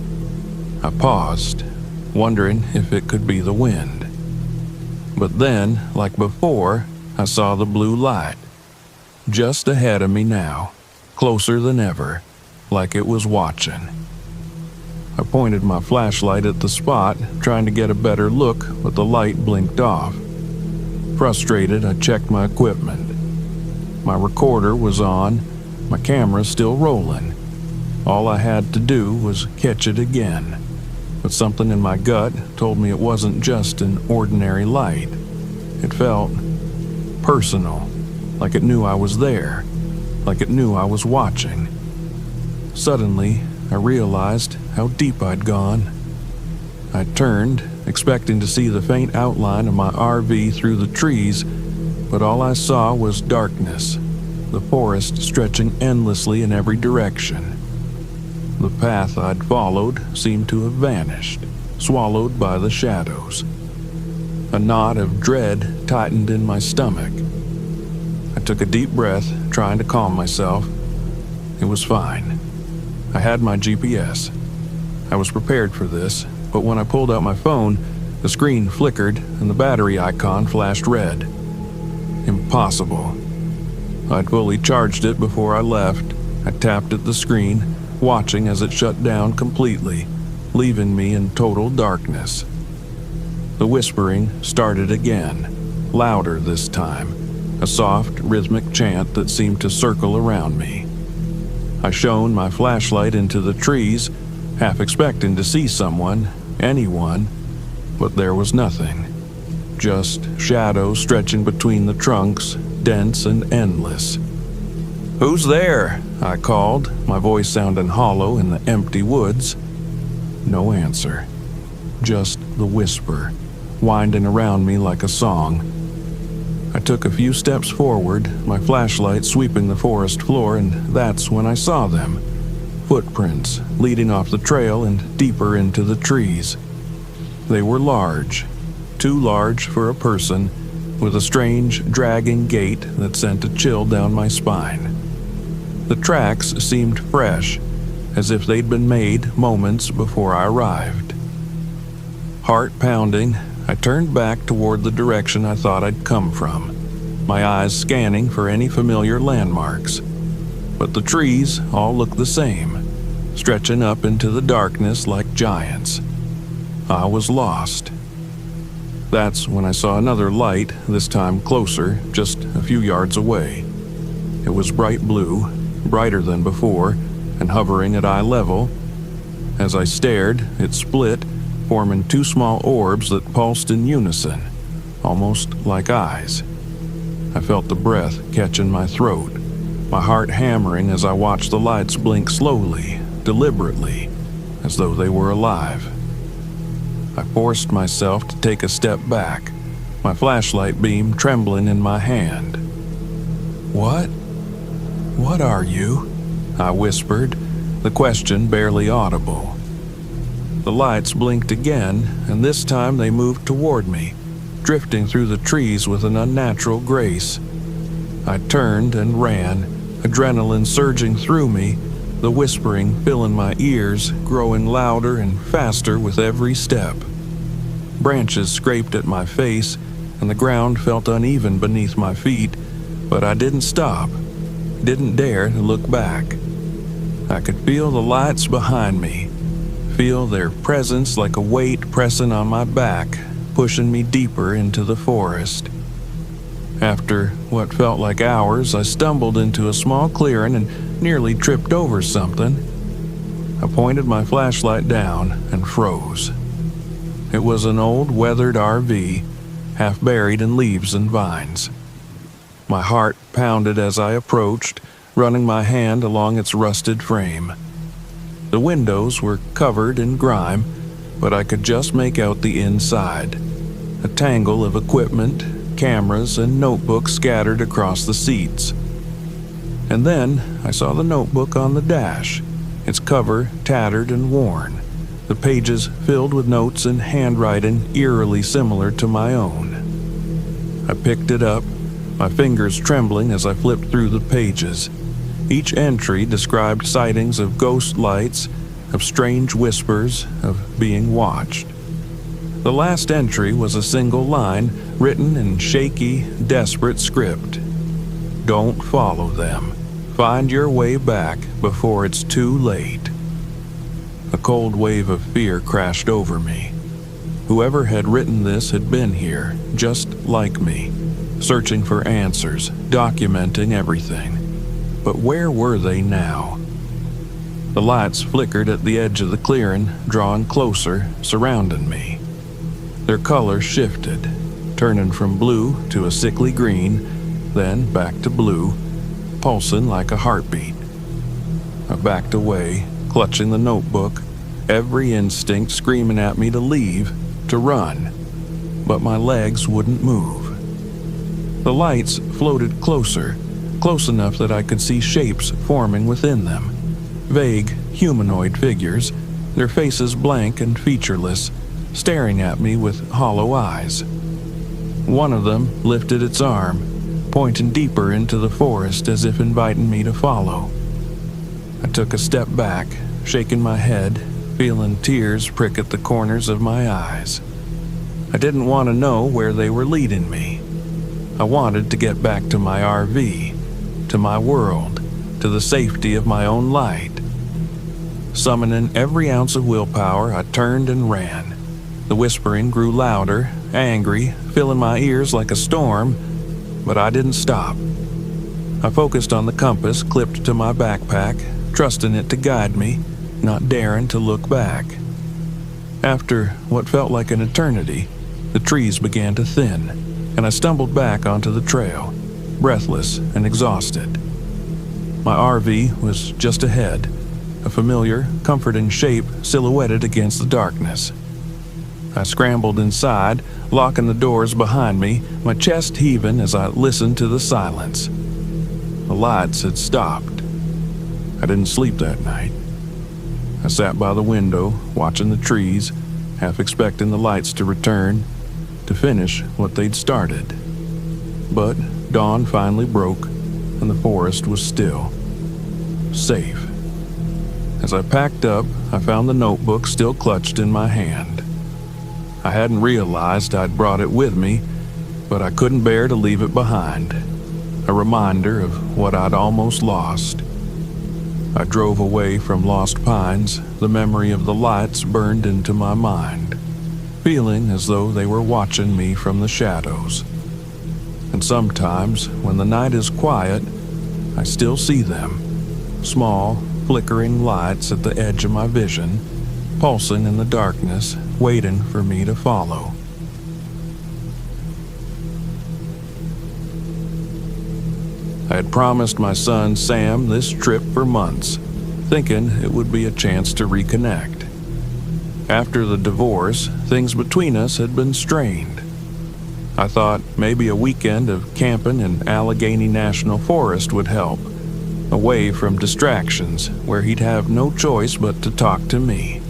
I paused, wondering if it could be the wind. But then, like before, I saw the blue light, just ahead of me now, closer than ever, like it was watching. I pointed my flashlight at the spot, trying to get a better look, but the light blinked off. Frustrated, I checked my equipment. My recorder was on, my camera still rolling. All I had to do was catch it again. But something in my gut told me it wasn't just an ordinary light. It felt personal, like it knew I was there, like it knew I was watching. Suddenly, I realized how deep I'd gone. I turned, expecting to see the faint outline of my RV through the trees, but all I saw was darkness, the forest stretching endlessly in every direction. The path I'd followed seemed to have vanished, swallowed by the shadows. A knot of dread tightened in my stomach. I took a deep breath, trying to calm myself. It was fine. I had my GPS. I was prepared for this, but when I pulled out my phone, the screen flickered and the battery icon flashed red. Impossible. I'd fully charged it before I left. I tapped at the screen, watching as it shut down completely, leaving me in total darkness. The whispering started again, louder this time, a soft, rhythmic chant that seemed to circle around me. I shone my flashlight into the trees, half expecting to see someone, anyone, but there was nothing. Just shadows stretching between the trunks, dense and endless. "Who's there?" I called, my voice sounding hollow in the empty woods. No answer. Just the whisper, winding around me like a song. I took a few steps forward, my flashlight sweeping the forest floor, and that's when I saw them. Footprints leading off the trail and deeper into the trees. They were large, too large for a person, with a strange, dragging gait that sent a chill down my spine. The tracks seemed fresh, as if they'd been made moments before I arrived. Heart pounding, I turned back toward the direction I thought I'd come from, my eyes scanning for any familiar landmarks. But the trees all looked the same, stretching up into the darkness like giants. I was lost. That's when I saw another light, this time closer, just a few yards away. It was bright blue, brighter than before, and hovering at eye level. As I stared, it split, forming two small orbs that pulsed in unison, almost like eyes. I felt the breath catch in my throat, my heart hammering as I watched the lights blink slowly, deliberately, as though they were alive. I forced myself to take a step back, my flashlight beam trembling in my hand. What are you?" I whispered, the question barely audible. The lights blinked again, and this time they moved toward me, drifting through the trees with an unnatural grace. I turned and ran, adrenaline surging through me, the whispering filling my ears, growing louder and faster with every step. Branches scraped at my face, and the ground felt uneven beneath my feet, but I didn't stop, didn't dare to look back. I could feel the lights behind me, feel their presence like a weight pressing on my back, pushing me deeper into the forest. After what felt like hours, I stumbled into a small clearing and nearly tripped over something. I pointed my flashlight down and froze. It was an old weathered RV, half buried in leaves and vines. My heart pounded as I approached, running my hand along its rusted frame. The windows were covered in grime, but I could just make out the inside. A tangle of equipment, cameras, and notebooks scattered across the seats. And then I saw the notebook on the dash, its cover tattered and worn, the pages filled with notes and handwriting eerily similar to my own. I picked it up, my fingers trembling as I flipped through the pages. Each entry described sightings of ghost lights, of strange whispers, of being watched. The last entry was a single line written in shaky, desperate script. "Don't follow them. Find your way back before it's too late." A cold wave of fear crashed over me. Whoever had written this had been here, just like me, searching for answers, documenting everything. But where were they now? The lights flickered at the edge of the clearing, drawing closer, surrounding me. Their color shifted, turning from blue to a sickly green, then back to blue, pulsing like a heartbeat. I backed away, clutching the notebook, every instinct screaming at me to leave, to run. But my legs wouldn't move. The lights floated closer, close enough that I could see shapes forming within them. Vague, humanoid figures, their faces blank and featureless, staring at me with hollow eyes. One of them lifted its arm, pointing deeper into the forest as if inviting me to follow. I took a step back, shaking my head, feeling tears prick at the corners of my eyes. I didn't want to know where they were leading me. I wanted to get back to my RV, to my world, to the safety of my own light. Summoning every ounce of willpower, I turned and ran. The whispering grew louder, angry, filling my ears like a storm, but I didn't stop. I focused on the compass clipped to my backpack, trusting it to guide me, not daring to look back. After what felt like an eternity, the trees began to thin, and I stumbled back onto the trail, breathless and exhausted. My RV was just ahead, a familiar, comforting shape silhouetted against the darkness. I scrambled inside, locking the doors behind me, my chest heaving as I listened to the silence. The lights had stopped. I didn't sleep that night. I sat by the window, watching the trees, half expecting the lights to return, to finish what they'd started. But dawn finally broke, and the forest was still. Safe. As I packed up, I found the notebook still clutched in my hand. I hadn't realized I'd brought it with me, but I couldn't bear to leave it behind. A reminder of what I'd almost lost. I drove away from Lost Pines, the memory of the lights burned into my mind, feeling as though they were watching me from the shadows. And sometimes, when the night is quiet, I still see them, small, flickering lights at the edge of my vision, pulsing in the darkness, waiting for me to follow. I had promised my son Sam this trip for months, thinking it would be a chance to reconnect. After the divorce, things between us had been strained. I thought maybe a weekend of camping in Allegheny National Forest would help, away from distractions where he'd have no choice but to talk to me.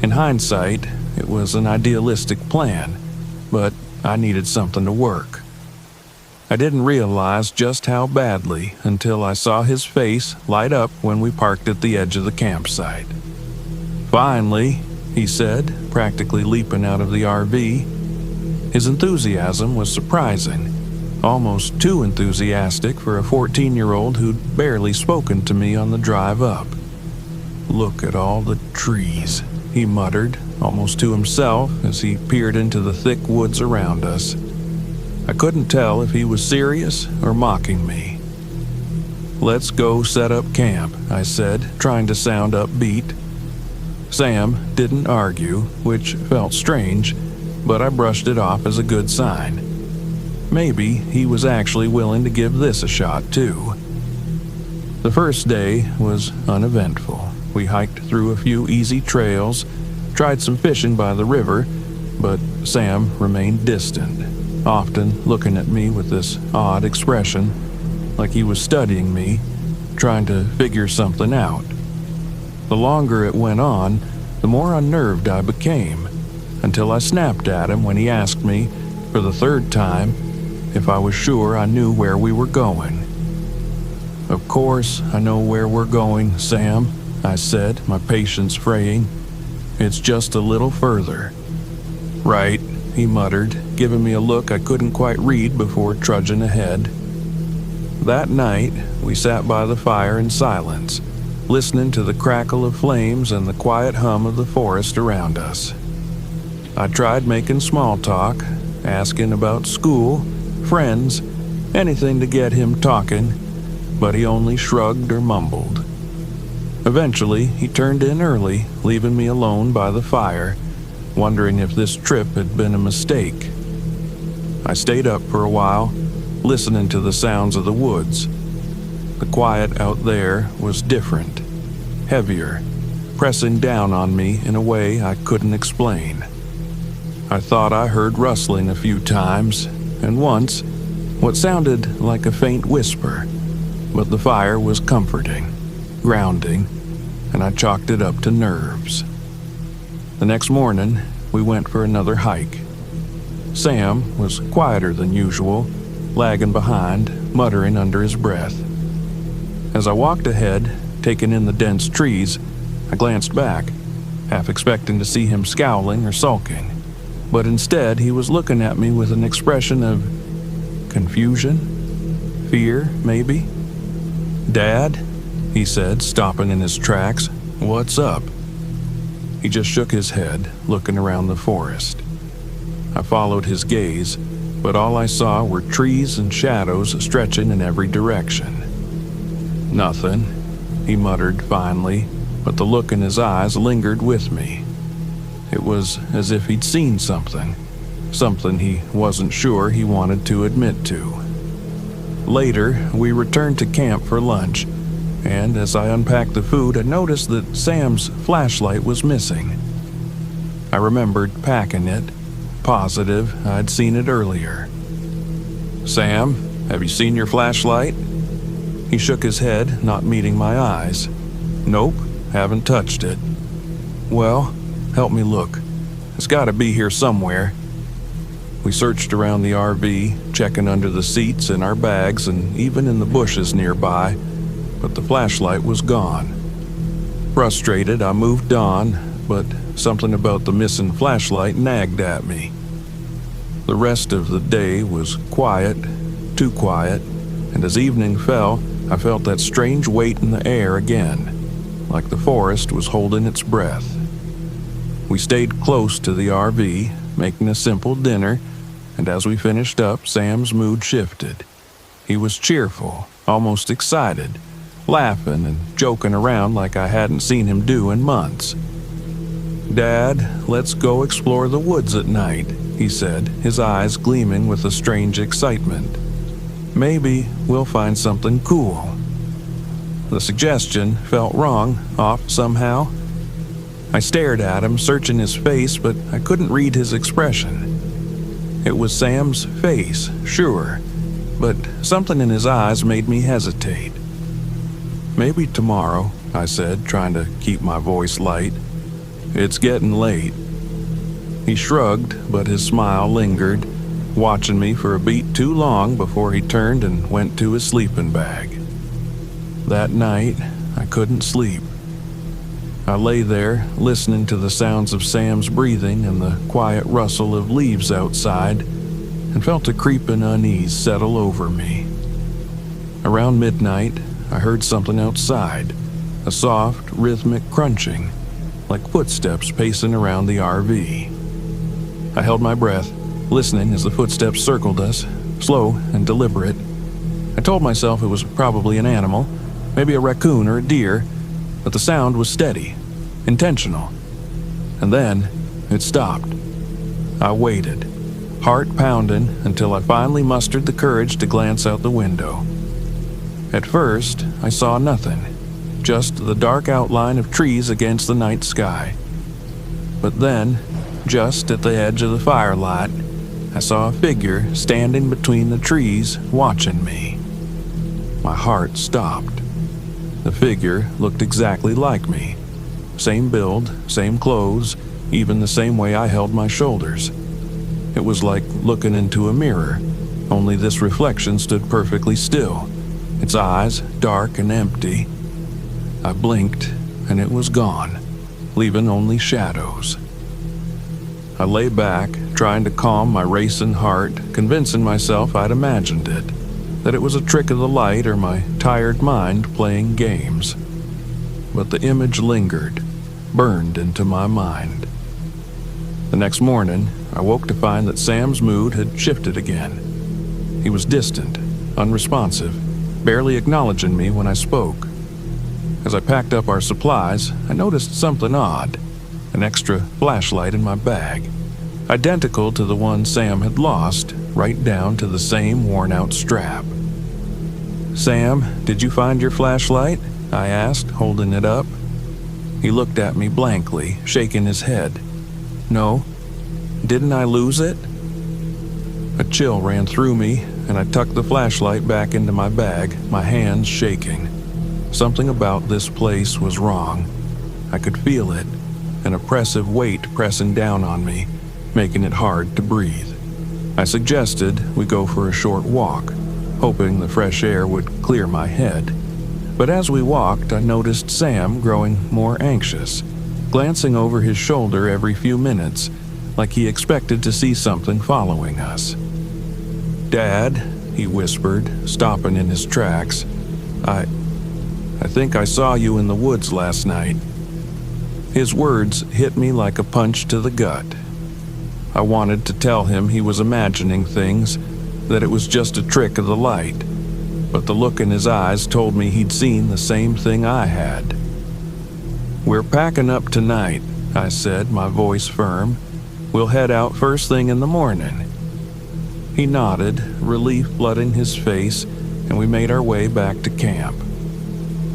In hindsight, it was an idealistic plan, but I needed something to work. I didn't realize just how badly until I saw his face light up when we parked at the edge of the campsite. "Finally," he said, practically leaping out of the RV. His enthusiasm was surprising, almost too enthusiastic for a 14-year-old who'd barely spoken to me on the drive up. "Look at all the trees," he muttered, almost to himself as he peered into the thick woods around us. I couldn't tell if he was serious or mocking me. "Let's go set up camp," I said, trying to sound upbeat. Sam didn't argue, which felt strange, but I brushed it off as a good sign. Maybe he was actually willing to give this a shot too. The first day was uneventful. We hiked through a few easy trails, tried some fishing by the river, but Sam remained distant, often looking at me with this odd expression, like he was studying me, trying to figure something out. The longer it went on, the more unnerved I became, until I snapped at him when he asked me, for the third time, if I was sure I knew where we were going. "Of course I know where we're going, Sam," I said, my patience fraying. "It's just a little further." "Right," he muttered, giving me a look I couldn't quite read before trudging ahead. That night, we sat by the fire in silence, listening to the crackle of flames and the quiet hum of the forest around us. I tried making small talk, asking about school, friends, anything to get him talking, but he only shrugged or mumbled. Eventually, he turned in early, leaving me alone by the fire, wondering if this trip had been a mistake. I stayed up for a while, listening to the sounds of the woods. The quiet out there was different, heavier, pressing down on me in a way I couldn't explain. I thought I heard rustling a few times, and once, what sounded like a faint whisper, but the fire was comforting, grounding, and I chalked it up to nerves. The next morning, we went for another hike. Sam was quieter than usual, lagging behind, muttering under his breath. As I walked ahead, taking in the dense trees, I glanced back, half expecting to see him scowling or sulking, but instead he was looking at me with an expression of confusion, fear, maybe. "Dad," he said, stopping in his tracks, "what's up?" He just shook his head, looking around the forest. I followed his gaze, but all I saw were trees and shadows stretching in every direction. "Nothing," he muttered finally, but the look in his eyes lingered with me. It was as if he'd seen something he wasn't sure he wanted to admit to. Later, we returned to camp for lunch, and as I unpacked the food, I noticed that Sam's flashlight was missing. I remembered packing it, positive I'd seen it earlier. "Sam, have you seen your flashlight?" He shook his head, not meeting my eyes. "Nope, haven't touched it." "Well, help me look. It's gotta be here somewhere." We searched around the RV, checking under the seats, in our bags, and even in the bushes nearby, but the flashlight was gone. Frustrated, I moved on, but something about the missing flashlight nagged at me. The rest of the day was quiet, too quiet, and as evening fell, I felt that strange weight in the air again, like the forest was holding its breath. We stayed close to the RV, making a simple dinner, and as we finished up, Sam's mood shifted. He was cheerful, almost excited, laughing and joking around like I hadn't seen him do in months. "Dad, let's go explore the woods at night," he said, his eyes gleaming with a strange excitement. "Maybe we'll find something cool." The suggestion felt wrong, off somehow. I stared at him, searching his face, but I couldn't read his expression. It was Sam's face, sure, but something in his eyes made me hesitate. "Maybe tomorrow," I said, trying to keep my voice light. "It's getting late." He shrugged, but his smile lingered, watching me for a beat too long before he turned and went to his sleeping bag. That night, I couldn't sleep. I lay there, listening to the sounds of Sam's breathing and the quiet rustle of leaves outside, and felt a creeping unease settle over me. Around midnight, I heard something outside, a soft, rhythmic crunching, like footsteps pacing around the RV. I held my breath, listening as the footsteps circled us, slow and deliberate. I told myself it was probably an animal, maybe a raccoon or a deer, but the sound was steady, intentional. And then it stopped. I waited, heart pounding, until I finally mustered the courage to glance out the window. At first, I saw nothing, just the dark outline of trees against the night sky. But then, just at the edge of the firelight, I saw a figure standing between the trees, watching me. My heart stopped. The figure looked exactly like me. Same build, same clothes, even the same way I held my shoulders. It was like looking into a mirror, only this reflection stood perfectly still, its eyes dark and empty. I blinked, and it was gone, leaving only shadows. I lay back, trying to calm my racing heart, convincing myself I'd imagined it, that it was a trick of the light or my tired mind playing games. But the image lingered, burned into my mind. The next morning, I woke to find that Sam's mood had shifted again. He was distant, unresponsive, barely acknowledging me when I spoke. As I packed up our supplies, I noticed something odd, an extra flashlight in my bag, identical to the one Sam had lost, right down to the same worn-out strap. "Sam, did you find your flashlight?" I asked, holding it up. He looked at me blankly, shaking his head. "No. Didn't I lose it?" A chill ran through me, and I tucked the flashlight back into my bag, my hands shaking. Something about this place was wrong. I could feel it, an oppressive weight pressing down on me, making it hard to breathe. I suggested we go for a short walk, hoping the fresh air would clear my head. But as we walked, I noticed Sam growing more anxious, glancing over his shoulder every few minutes, like he expected to see something following us. "Dad," he whispered, stopping in his tracks, I think I saw you in the woods last night." His words hit me like a punch to the gut. I wanted to tell him he was imagining things, that it was just a trick of the light, but the look in his eyes told me he'd seen the same thing I had. "We're packing up tonight," I said, my voice firm. "We'll head out first thing in the morning." He nodded, relief flooding his face, and we made our way back to camp.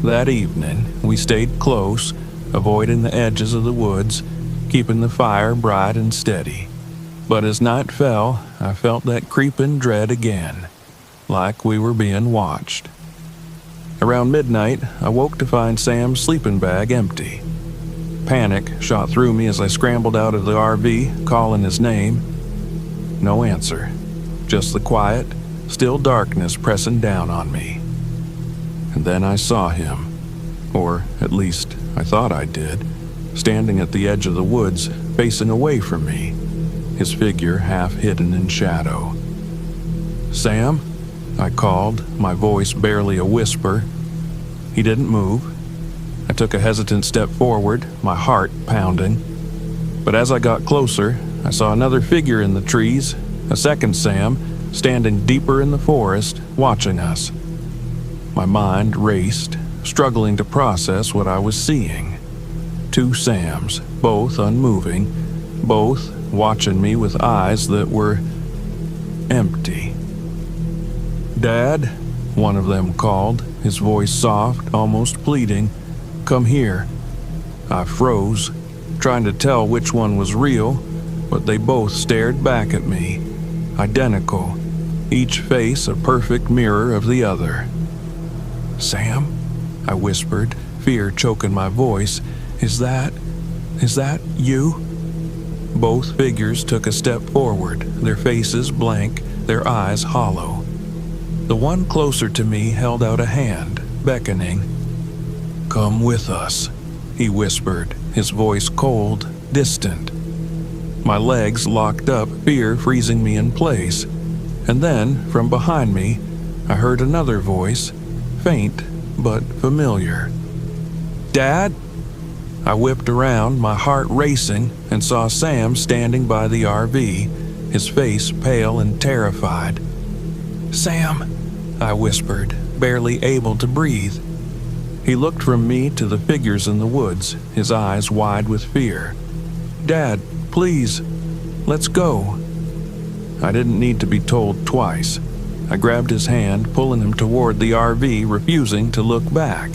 That evening, we stayed close, avoiding the edges of the woods, keeping the fire bright and steady. But as night fell, I felt that creeping dread again, like we were being watched. Around midnight, I woke to find Sam's sleeping bag empty. Panic shot through me as I scrambled out of the RV, calling his name. No answer, just the quiet, still darkness pressing down on me. And then I saw him, or at least I thought I did, standing at the edge of the woods, facing away from me, his figure half hidden in shadow. "Sam?" I called, my voice barely a whisper. He didn't move. I took a hesitant step forward, my heart pounding. But as I got closer, I saw another figure in the trees, a second Sam, standing deeper in the forest, watching us. My mind raced, struggling to process what I was seeing. Two Sams, both unmoving, both watching me with eyes that were empty. "Dad," one of them called, his voice soft, almost pleading. "Come here." I froze, trying to tell which one was real, but they both stared back at me, identical, each face a perfect mirror of the other. "Sam?" I whispered, fear choking my voice. Is that you?" Both figures took a step forward, their faces blank, their eyes hollow. The one closer to me held out a hand, beckoning. "Come with us," he whispered, his voice cold, distant. My legs locked up, fear freezing me in place. And then, from behind me, I heard another voice, faint but familiar. "Dad?" I whipped around, my heart racing, and saw Sam standing by the RV, his face pale and terrified. "Sam," I whispered, barely able to breathe. He looked from me to the figures in the woods, his eyes wide with fear. "Dad, please, let's go." I didn't need to be told twice. I grabbed his hand, pulling him toward the RV, refusing to look back.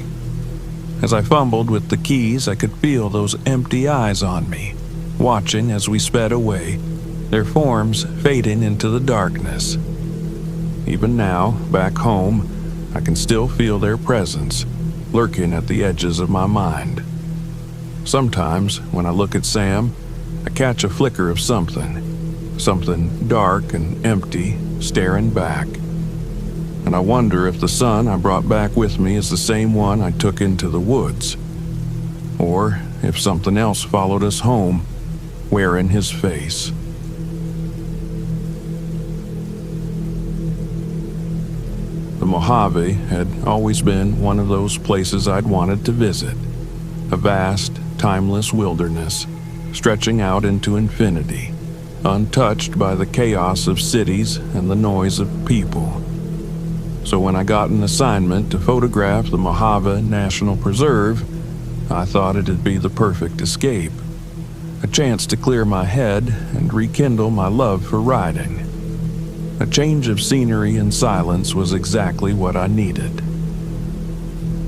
As I fumbled with the keys, I could feel those empty eyes on me, watching as we sped away, their forms fading into the darkness. Even now, back home, I can still feel their presence, lurking at the edges of my mind. Sometimes, when I look at Sam, I catch a flicker of something dark and empty, staring back. And I wonder if the son I brought back with me is the same one I took into the woods, or if something else followed us home, wearing his face. The Mojave had always been one of those places I'd wanted to visit, a vast, timeless wilderness, stretching out into infinity, untouched by the chaos of cities and the noise of people. So when I got an assignment to photograph the Mojave National Preserve, I thought it'd be the perfect escape, a chance to clear my head and rekindle my love for riding. A change of scenery and silence was exactly what I needed.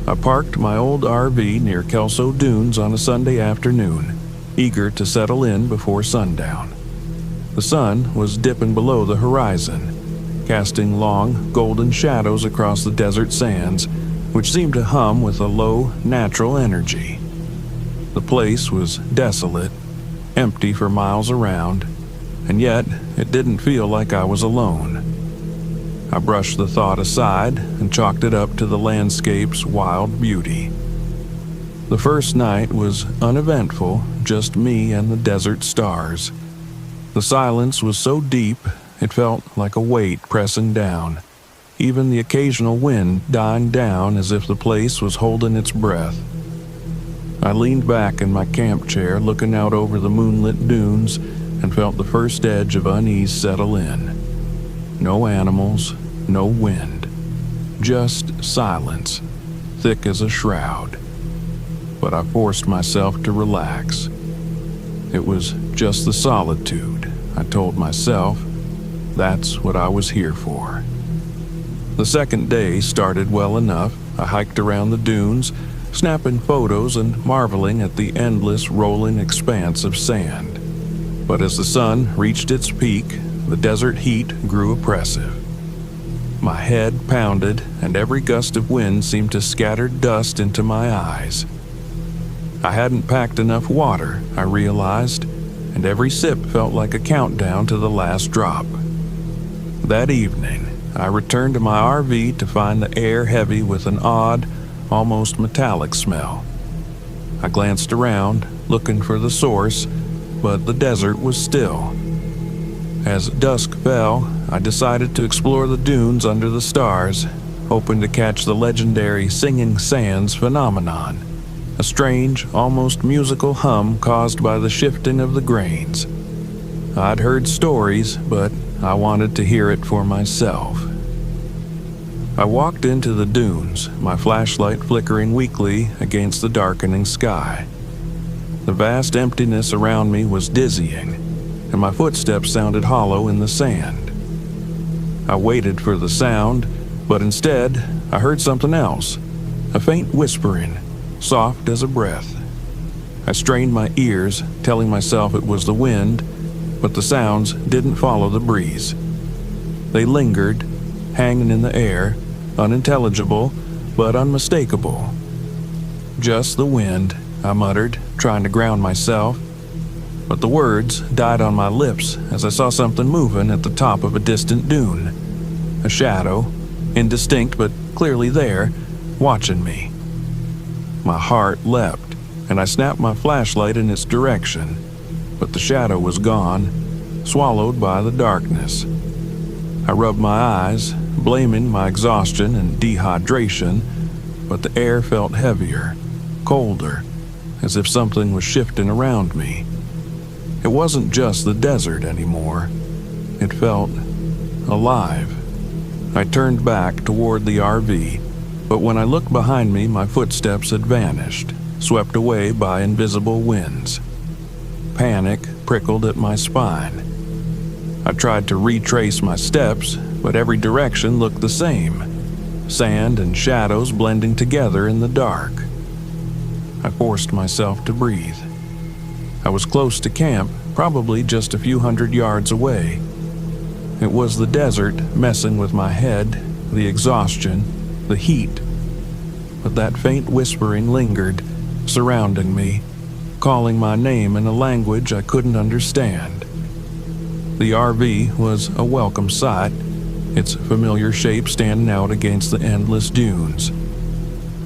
I parked my old RV near Kelso Dunes on a Sunday afternoon, eager to settle in before sundown. The sun was dipping below the horizon, casting long, golden shadows across the desert sands, which seemed to hum with a low, natural energy. The place was desolate, empty for miles around, and yet it didn't feel like I was alone. I brushed the thought aside and chalked it up to the landscape's wild beauty. The first night was uneventful, just me and the desert stars. The silence was so deep, it felt like a weight pressing down, even the occasional wind dying down as if the place was holding its breath. I leaned back in my camp chair, looking out over the moonlit dunes, and felt the first edge of unease settle in. No animals, no wind, just silence, thick as a shroud. But I forced myself to relax. It was just the solitude, I told myself. That's what I was here for. The second day started well enough. I hiked around the dunes, snapping photos and marveling at the endless rolling expanse of sand. But as the sun reached its peak, the desert heat grew oppressive. My head pounded, and every gust of wind seemed to scatter dust into my eyes. I hadn't packed enough water, I realized, and every sip felt like a countdown to the last drop. That evening, I returned to my RV to find the air heavy with an odd, almost metallic smell. I glanced around, looking for the source, but the desert was still. As dusk fell, I decided to explore the dunes under the stars, hoping to catch the legendary singing sands phenomenon, a strange, almost musical hum caused by the shifting of the grains. I'd heard stories, but I wanted to hear it for myself. I walked into the dunes, my flashlight flickering weakly against the darkening sky. The vast emptiness around me was dizzying, and my footsteps sounded hollow in the sand. I waited for the sound, but instead I heard something else, a faint whispering, soft as a breath. I strained my ears, telling myself it was the wind, but the sounds didn't follow the breeze. They lingered, hanging in the air, unintelligible but unmistakable. "Just the wind," I muttered, trying to ground myself. But the words died on my lips as I saw something moving at the top of a distant dune. A shadow, indistinct but clearly there, watching me. My heart leapt, and I snapped my flashlight in its direction, but the shadow was gone, swallowed by the darkness. I rubbed my eyes, blaming my exhaustion and dehydration, but the air felt heavier, colder, as if something was shifting around me. It wasn't just the desert anymore. It felt alive. I turned back toward the RV, but when I looked behind me, my footsteps had vanished, swept away by invisible winds. Panic prickled at my spine. I tried to retrace my steps, but every direction looked the same, sand and shadows blending together in the dark. I forced myself to breathe. I was close to camp, probably just a few hundred yards away. It was the desert messing with my head, the exhaustion, the heat. But that faint whispering lingered, surrounding me, calling my name in a language I couldn't understand. The RV was a welcome sight, its familiar shape standing out against the endless dunes.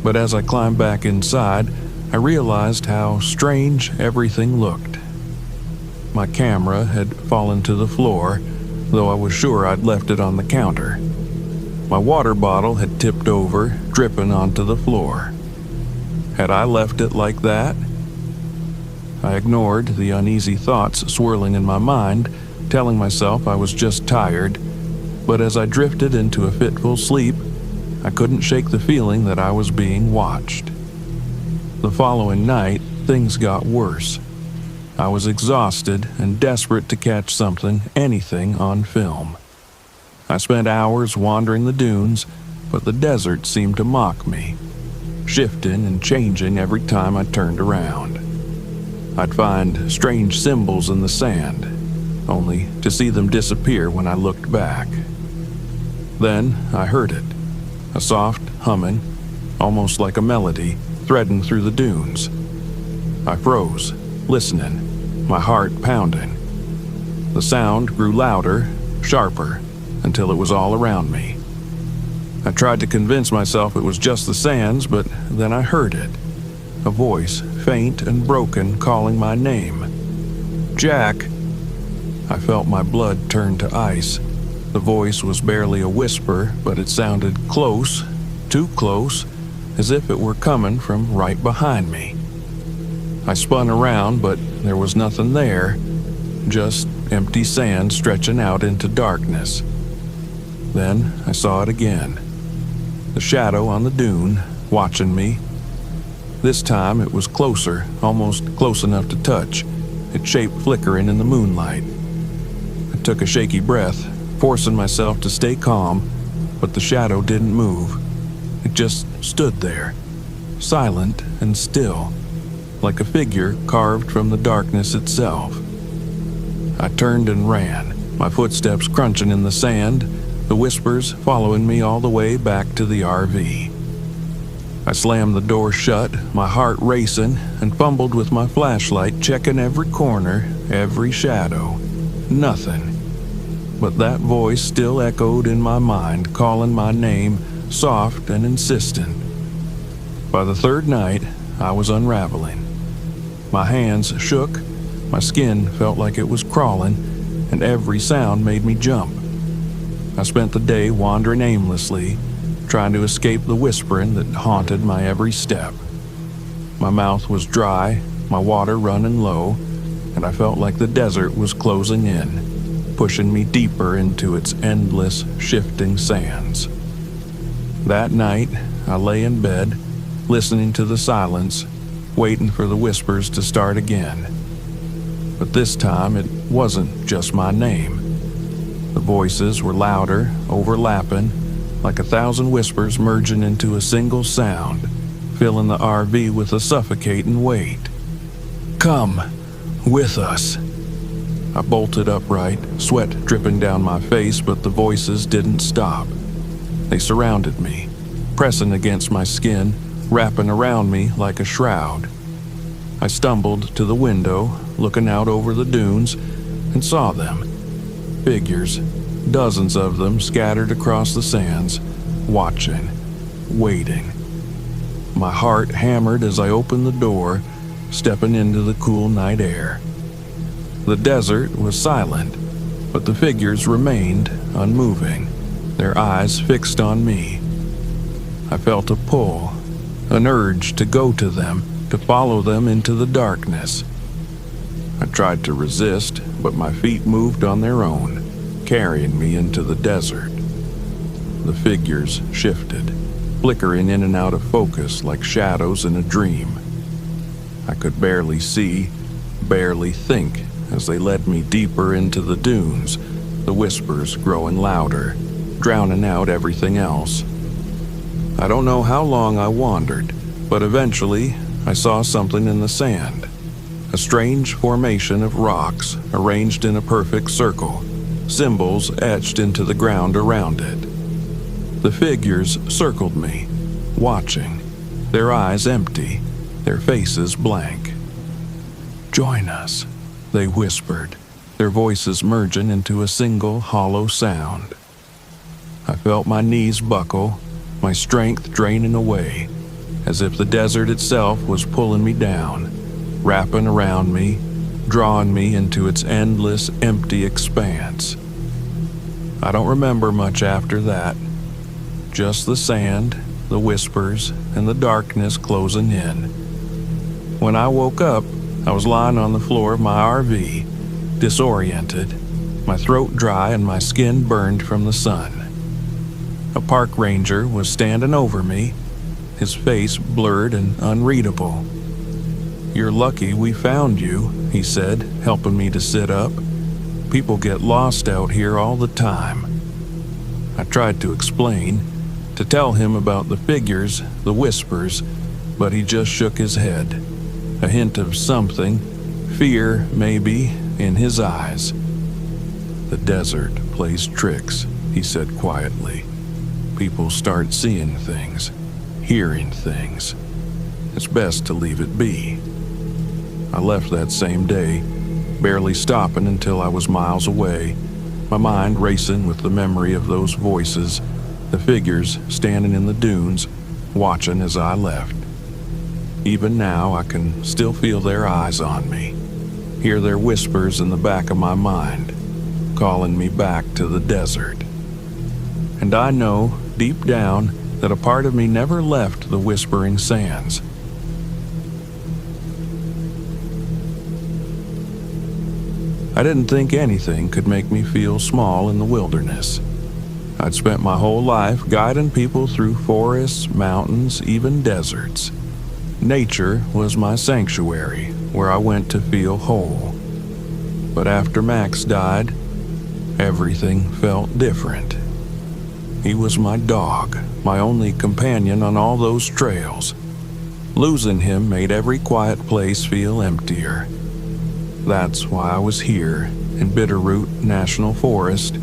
But as I climbed back inside, I realized how strange everything looked. My camera had fallen to the floor, though I was sure I'd left it on the counter. My water bottle had tipped over, dripping onto the floor. Had I left it like that? I ignored the uneasy thoughts swirling in my mind, telling myself I was just tired, but as I drifted into a fitful sleep, I couldn't shake the feeling that I was being watched. The following night, things got worse. I was exhausted and desperate to catch something, anything, on film. I spent hours wandering the dunes, but the desert seemed to mock me, shifting and changing every time I turned around. I'd find strange symbols in the sand, only to see them disappear when I looked back. Then I heard it, a soft humming, almost like a melody, threading through the dunes. I froze, listening, my heart pounding. The sound grew louder, sharper, until it was all around me. I tried to convince myself it was just the sands, but then I heard it, a voice, faint and broken, calling my name. "Jack!" I felt my blood turn to ice. The voice was barely a whisper, but it sounded close, too close, as if it were coming from right behind me. I spun around, but there was nothing there, just empty sand stretching out into darkness. Then I saw it again, the shadow on the dune, watching me. This time it was closer, almost close enough to touch, its shape flickering in the moonlight. I took a shaky breath, forcing myself to stay calm, but the shadow didn't move. It just stood there, silent and still, like a figure carved from the darkness itself. I turned and ran, my footsteps crunching in the sand, the whispers following me all the way back to the RV. I slammed the door shut, my heart racing, and fumbled with my flashlight, checking every corner, every shadow. Nothing. But that voice still echoed in my mind, calling my name, soft and insistent. By the third night, I was unraveling. My hands shook, my skin felt like it was crawling, and every sound made me jump. I spent the day wandering aimlessly, trying to escape the whispering that haunted my every step. My mouth was dry, my water running low, and I felt like the desert was closing in, pushing me deeper into its endless, shifting sands. That night, I lay in bed, listening to the silence, waiting for the whispers to start again. But this time, it wasn't just my name. The voices were louder, overlapping, like 1,000 whispers merging into a single sound, filling the RV with a suffocating weight. Come with us. I bolted upright, sweat dripping down my face, but the voices didn't stop. They surrounded me, pressing against my skin, wrapping around me like a shroud. I stumbled to the window, looking out over the dunes, and saw them. Figures, dozens of them scattered across the sands, watching, waiting. My heart hammered as I opened the door, stepping into the cool night air. The desert was silent, but the figures remained unmoving, their eyes fixed on me. I felt a pull, an urge to go to them, to follow them into the darkness. I tried to resist, but my feet moved on their own, carrying me into the desert. The figures shifted, flickering in and out of focus like shadows in a dream. I could barely see, barely think as they led me deeper into the dunes, the whispers growing louder, drowning out everything else. I don't know how long I wandered, but eventually I saw something in the sand, a strange formation of rocks arranged in a perfect circle, symbols etched into the ground around it. The figures circled me, watching, their eyes empty, their faces blank. "Join us," they whispered, their voices merging into a single hollow sound. I felt my knees buckle, my strength draining away, as if the desert itself was pulling me down, wrapping around me, drawing me into its endless, empty expanse. I don't remember much after that, just the sand, the whispers, and the darkness closing in. When I woke up, I was lying on the floor of my RV, disoriented, my throat dry and my skin burned from the sun. A park ranger was standing over me, his face blurred and unreadable. "You're lucky we found you," he said, helping me to sit up. "People get lost out here all the time." I tried to explain, to tell him about the figures, the whispers, but he just shook his head, a hint of something, fear maybe, in his eyes. "The desert plays tricks," he said quietly. "People start seeing things, hearing things. It's best to leave it be." I left that same day, barely stopping until I was miles away, my mind racing with the memory of those voices, the figures standing in the dunes, watching as I left. Even now, I can still feel their eyes on me, hear their whispers in the back of my mind, calling me back to the desert. And I know, deep down, that a part of me never left the whispering sands. I didn't think anything could make me feel small in the wilderness. I'd spent my whole life guiding people through forests, mountains, even deserts. Nature was my sanctuary, where I went to feel whole. But after Max died, everything felt different. He was my dog, my only companion on all those trails. Losing him made every quiet place feel emptier. That's why I was here, in Bitterroot National Forest,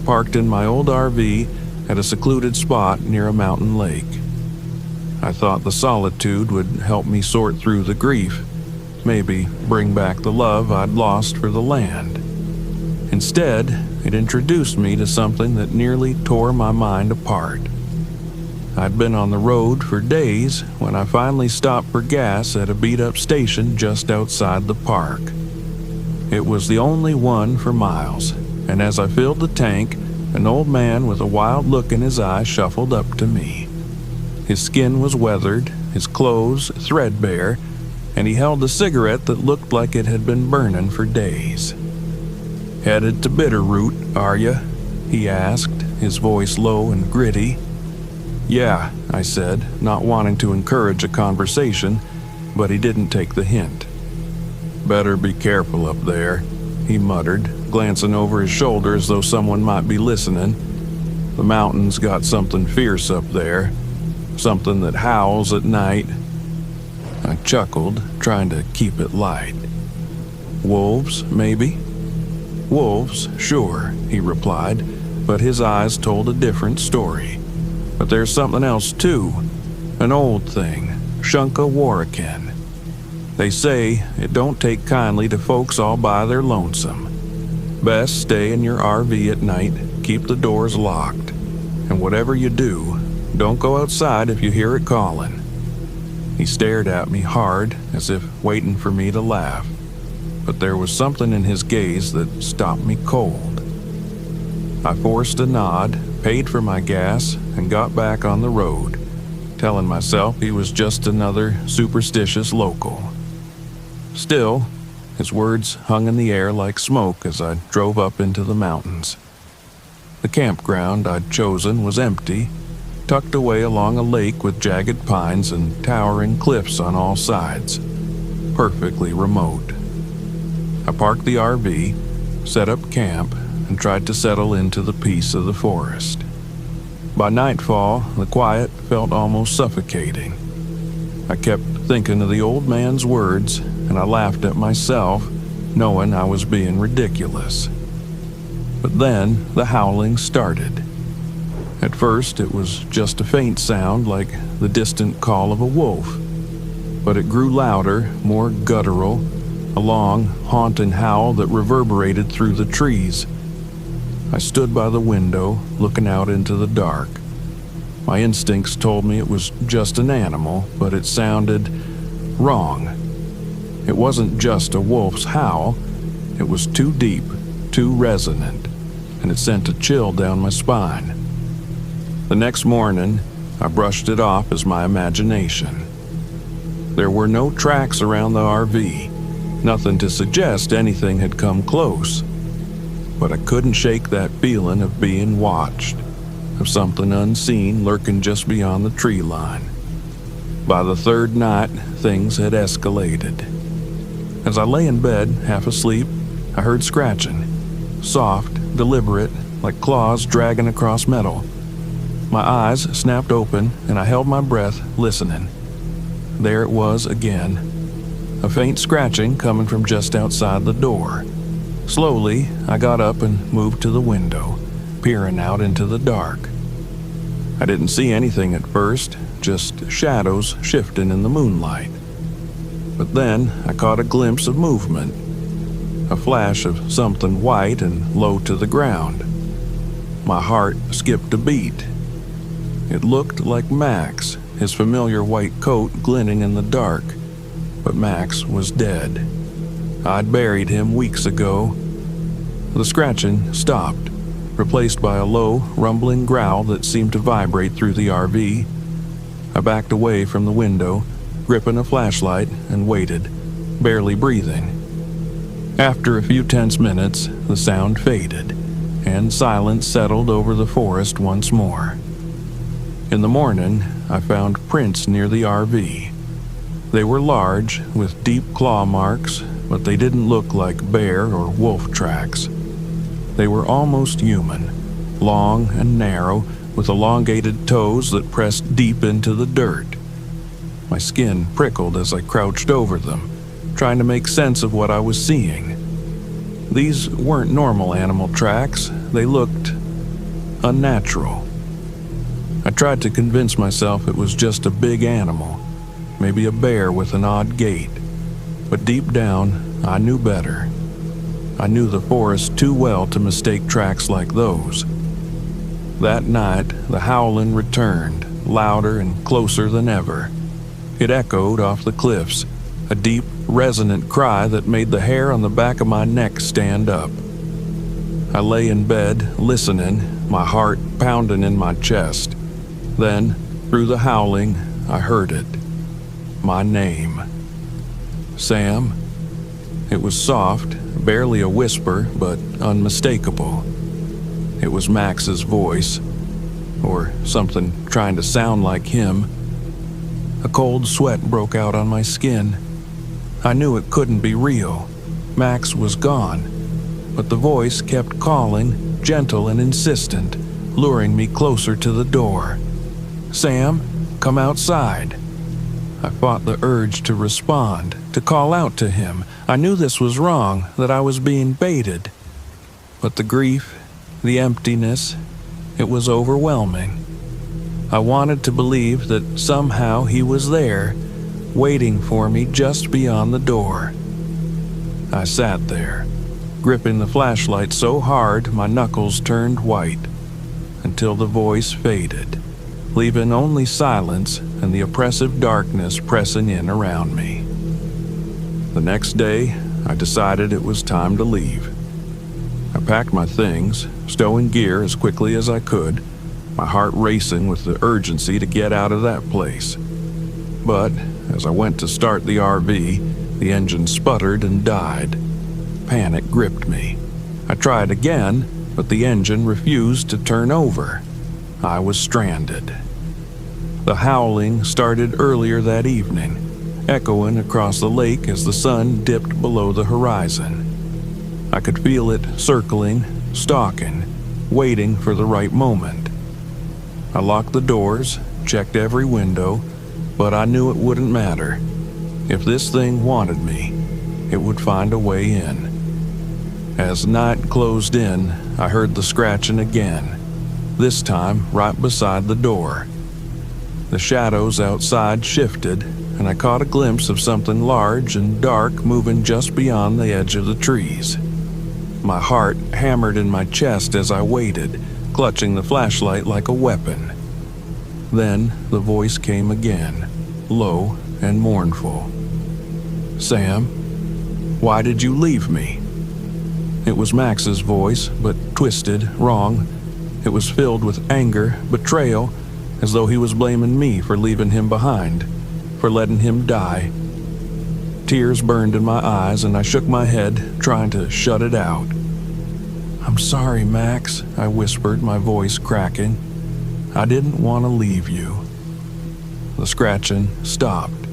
parked in my old RV at a secluded spot near a mountain lake. I thought the solitude would help me sort through the grief, maybe bring back the love I'd lost for the land. Instead, it introduced me to something that nearly tore my mind apart. I'd been on the road for days when I finally stopped for gas at a beat-up station just outside the park. It was the only one for miles, and as I filled the tank, an old man with a wild look in his eye shuffled up to me. His skin was weathered, his clothes threadbare, and he held a cigarette that looked like it had been burning for days. "Headed to Bitterroot, are you?" he asked, his voice low and gritty. "Yeah," I said, not wanting to encourage a conversation, but he didn't take the hint. "Better be careful up there," he muttered, glancing over his shoulder as though someone might be listening. "The mountains got something fierce up there, something that howls at night." I chuckled, trying to keep it light. "Wolves, maybe?" "Wolves, sure," he replied, but his eyes told a different story. "But there's something else too, an old thing, Shunka Warakin. They say it don't take kindly to folks all by their lonesome. Best stay in your RV at night, keep the doors locked, and whatever you do, don't go outside if you hear it calling." He stared at me hard, as if waiting for me to laugh, but there was something in his gaze that stopped me cold. I forced a nod, paid for my gas, and got back on the road, telling myself he was just another superstitious local. Still, his words hung in the air like smoke as I drove up into the mountains. The campground I'd chosen was empty, tucked away along a lake with jagged pines and towering cliffs on all sides, perfectly remote. I parked the RV, set up camp, and tried to settle into the peace of the forest. By nightfall, the quiet felt almost suffocating. I kept thinking of the old man's words, and I laughed at myself, knowing I was being ridiculous. But then the howling started. At first, it was just a faint sound like the distant call of a wolf, but it grew louder, more guttural, a long, haunting howl that reverberated through the trees. I stood by the window, looking out into the dark. My instincts told me it was just an animal, but it sounded wrong. It wasn't just a wolf's howl. It was too deep, too resonant, and it sent a chill down my spine. The next morning, I brushed it off as my imagination. There were no tracks around the RV, nothing to suggest anything had come close. But I couldn't shake that feeling of being watched, of something unseen lurking just beyond the tree line. By the third night, things had escalated. As I lay in bed, half asleep, I heard scratching, soft, deliberate, like claws dragging across metal. My eyes snapped open, and I held my breath, listening. There it was again, a faint scratching coming from just outside the door. Slowly, I got up and moved to the window, peering out into the dark. I didn't see anything at first, just shadows shifting in the moonlight. But then I caught a glimpse of movement, a flash of something white and low to the ground. My heart skipped a beat. It looked like Max, his familiar white coat glinting in the dark, but Max was dead. I'd buried him weeks ago. The scratching stopped, replaced by a low, rumbling growl that seemed to vibrate through the RV. I backed away from the window, gripping a flashlight, and waited, barely breathing. After a few tense minutes, the sound faded, and silence settled over the forest once more. In the morning, I found prints near the RV. They were large, with deep claw marks, but they didn't look like bear or wolf tracks. They were almost human, long and narrow, with elongated toes that pressed deep into the dirt. My skin prickled as I crouched over them, trying to make sense of what I was seeing. These weren't normal animal tracks. They looked unnatural. I tried to convince myself it was just a big animal, maybe a bear with an odd gait. But deep down, I knew better. I knew the forest too well to mistake tracks like those. That night, the howling returned, louder and closer than ever. It echoed off the cliffs, a deep, resonant cry that made the hair on the back of my neck stand up. I lay in bed, listening, my heart pounding in my chest. Then, through the howling, I heard it. My name. Sam. It was soft, barely a whisper, but unmistakable. It was Max's voice, or something trying to sound like him. A cold sweat broke out on my skin. I knew it couldn't be real. Max was gone, but the voice kept calling, gentle and insistent, luring me closer to the door. Sam, come outside. I fought the urge to respond, to call out to him. I knew this was wrong, that I was being baited. But the grief, the emptiness, it was overwhelming. I wanted to believe that somehow he was there, waiting for me just beyond the door. I sat there, gripping the flashlight so hard my knuckles turned white, until the voice faded, leaving only silence and the oppressive darkness pressing in around me. The next day, I decided it was time to leave. I packed my things, stowing gear as quickly as I could, my heart racing with the urgency to get out of that place. But as I went to start the RV, the engine sputtered and died. Panic gripped me. I tried again, but the engine refused to turn over. I was stranded. The howling started earlier that evening, echoing across the lake as the sun dipped below the horizon. I could feel it circling, stalking, waiting for the right moment. I locked the doors, checked every window, but I knew it wouldn't matter. If this thing wanted me, it would find a way in. As night closed in, I heard the scratching again, this time right beside the door. The shadows outside shifted, and I caught a glimpse of something large and dark moving just beyond the edge of the trees. My heart hammered in my chest as I waited, clutching the flashlight like a weapon. Then the voice came again, low and mournful. Sam, why did you leave me? It was Max's voice, but twisted, wrong. It was filled with anger, betrayal, as though he was blaming me for leaving him behind, for letting him die. Tears burned in my eyes, and I shook my head, trying to shut it out. I'm sorry, Max, I whispered, my voice cracking. I didn't want to leave you. The scratching stopped.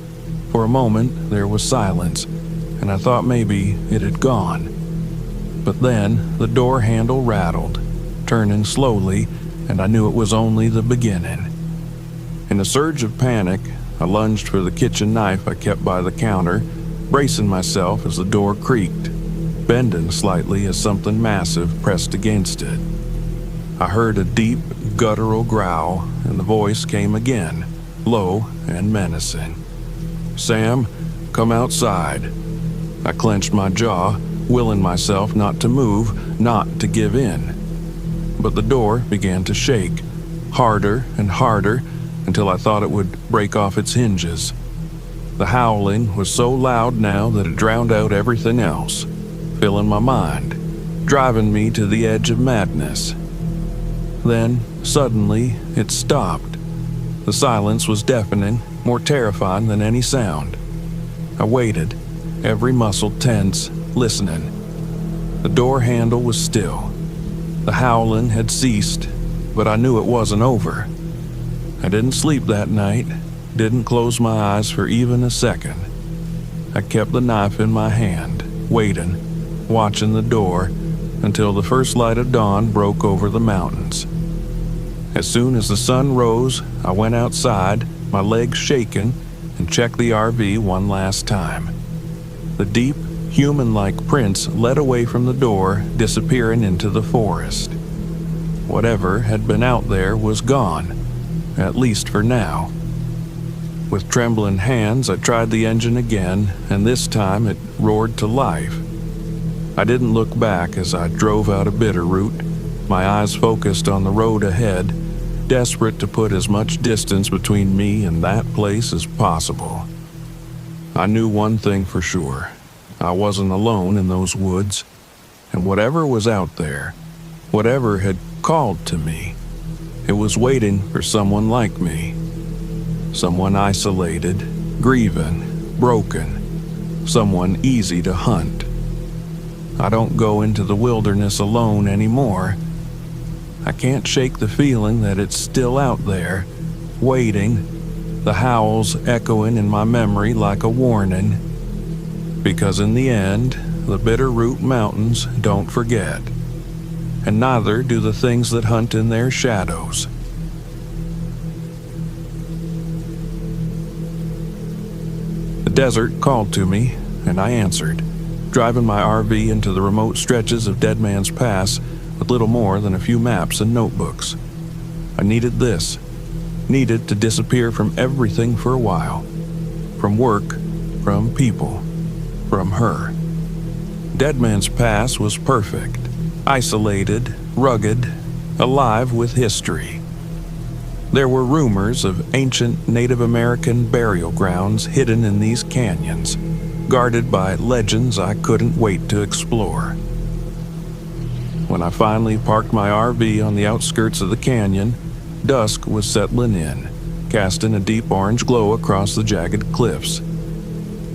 For a moment, there was silence, and I thought maybe it had gone. But then, the door handle rattled, turning slowly, and I knew it was only the beginning. In a surge of panic, I lunged for the kitchen knife I kept by the counter, bracing myself as the door creaked, bending slightly as something massive pressed against it. I heard a deep, guttural growl, and the voice came again, low and menacing. Sam, come outside. I clenched my jaw, willing myself not to move, not to give in. But the door began to shake, harder and harder, until I thought it would break off its hinges. The howling was so loud now that it drowned out everything else, filling my mind, driving me to the edge of madness. Then, suddenly, it stopped. The silence was deafening, more terrifying than any sound. I waited, every muscle tense, listening. The door handle was still. The howling had ceased, but I knew it wasn't over. I didn't sleep that night, didn't close my eyes for even a second. I kept the knife in my hand, waiting, watching the door, until the first light of dawn broke over the mountains. As soon as the sun rose, I went outside, my legs shaking, and check the RV one last time. The deep, human-like prints led away from the door, disappearing into the forest. Whatever had been out there was gone, at least for now. With trembling hands, I tried the engine again, and this time it roared to life. I didn't look back as I drove out of Bitterroot, my eyes focused on the road ahead, desperate to put as much distance between me and that place as possible. I knew one thing for sure. I wasn't alone in those woods, and whatever was out there, whatever had called to me, it was waiting for someone like me. Someone isolated, grieving, broken, someone easy to hunt. I don't go into the wilderness alone anymore. I can't shake the feeling that it's still out there, waiting, the howls echoing in my memory like a warning. Because in the end, the Bitterroot Mountains don't forget, and neither do the things that hunt in their shadows. The desert called to me, and I answered, driving my RV into the remote stretches of Dead Man's Pass with little more than a few maps and notebooks. I needed this, needed to disappear from everything for a while, from work, from people, from her. Dead Man's Pass was perfect, isolated, rugged, alive with history. There were rumors of ancient Native American burial grounds hidden in these canyons, guarded by legends I couldn't wait to explore. When I finally parked my RV on the outskirts of the canyon, dusk was settling in, casting a deep orange glow across the jagged cliffs.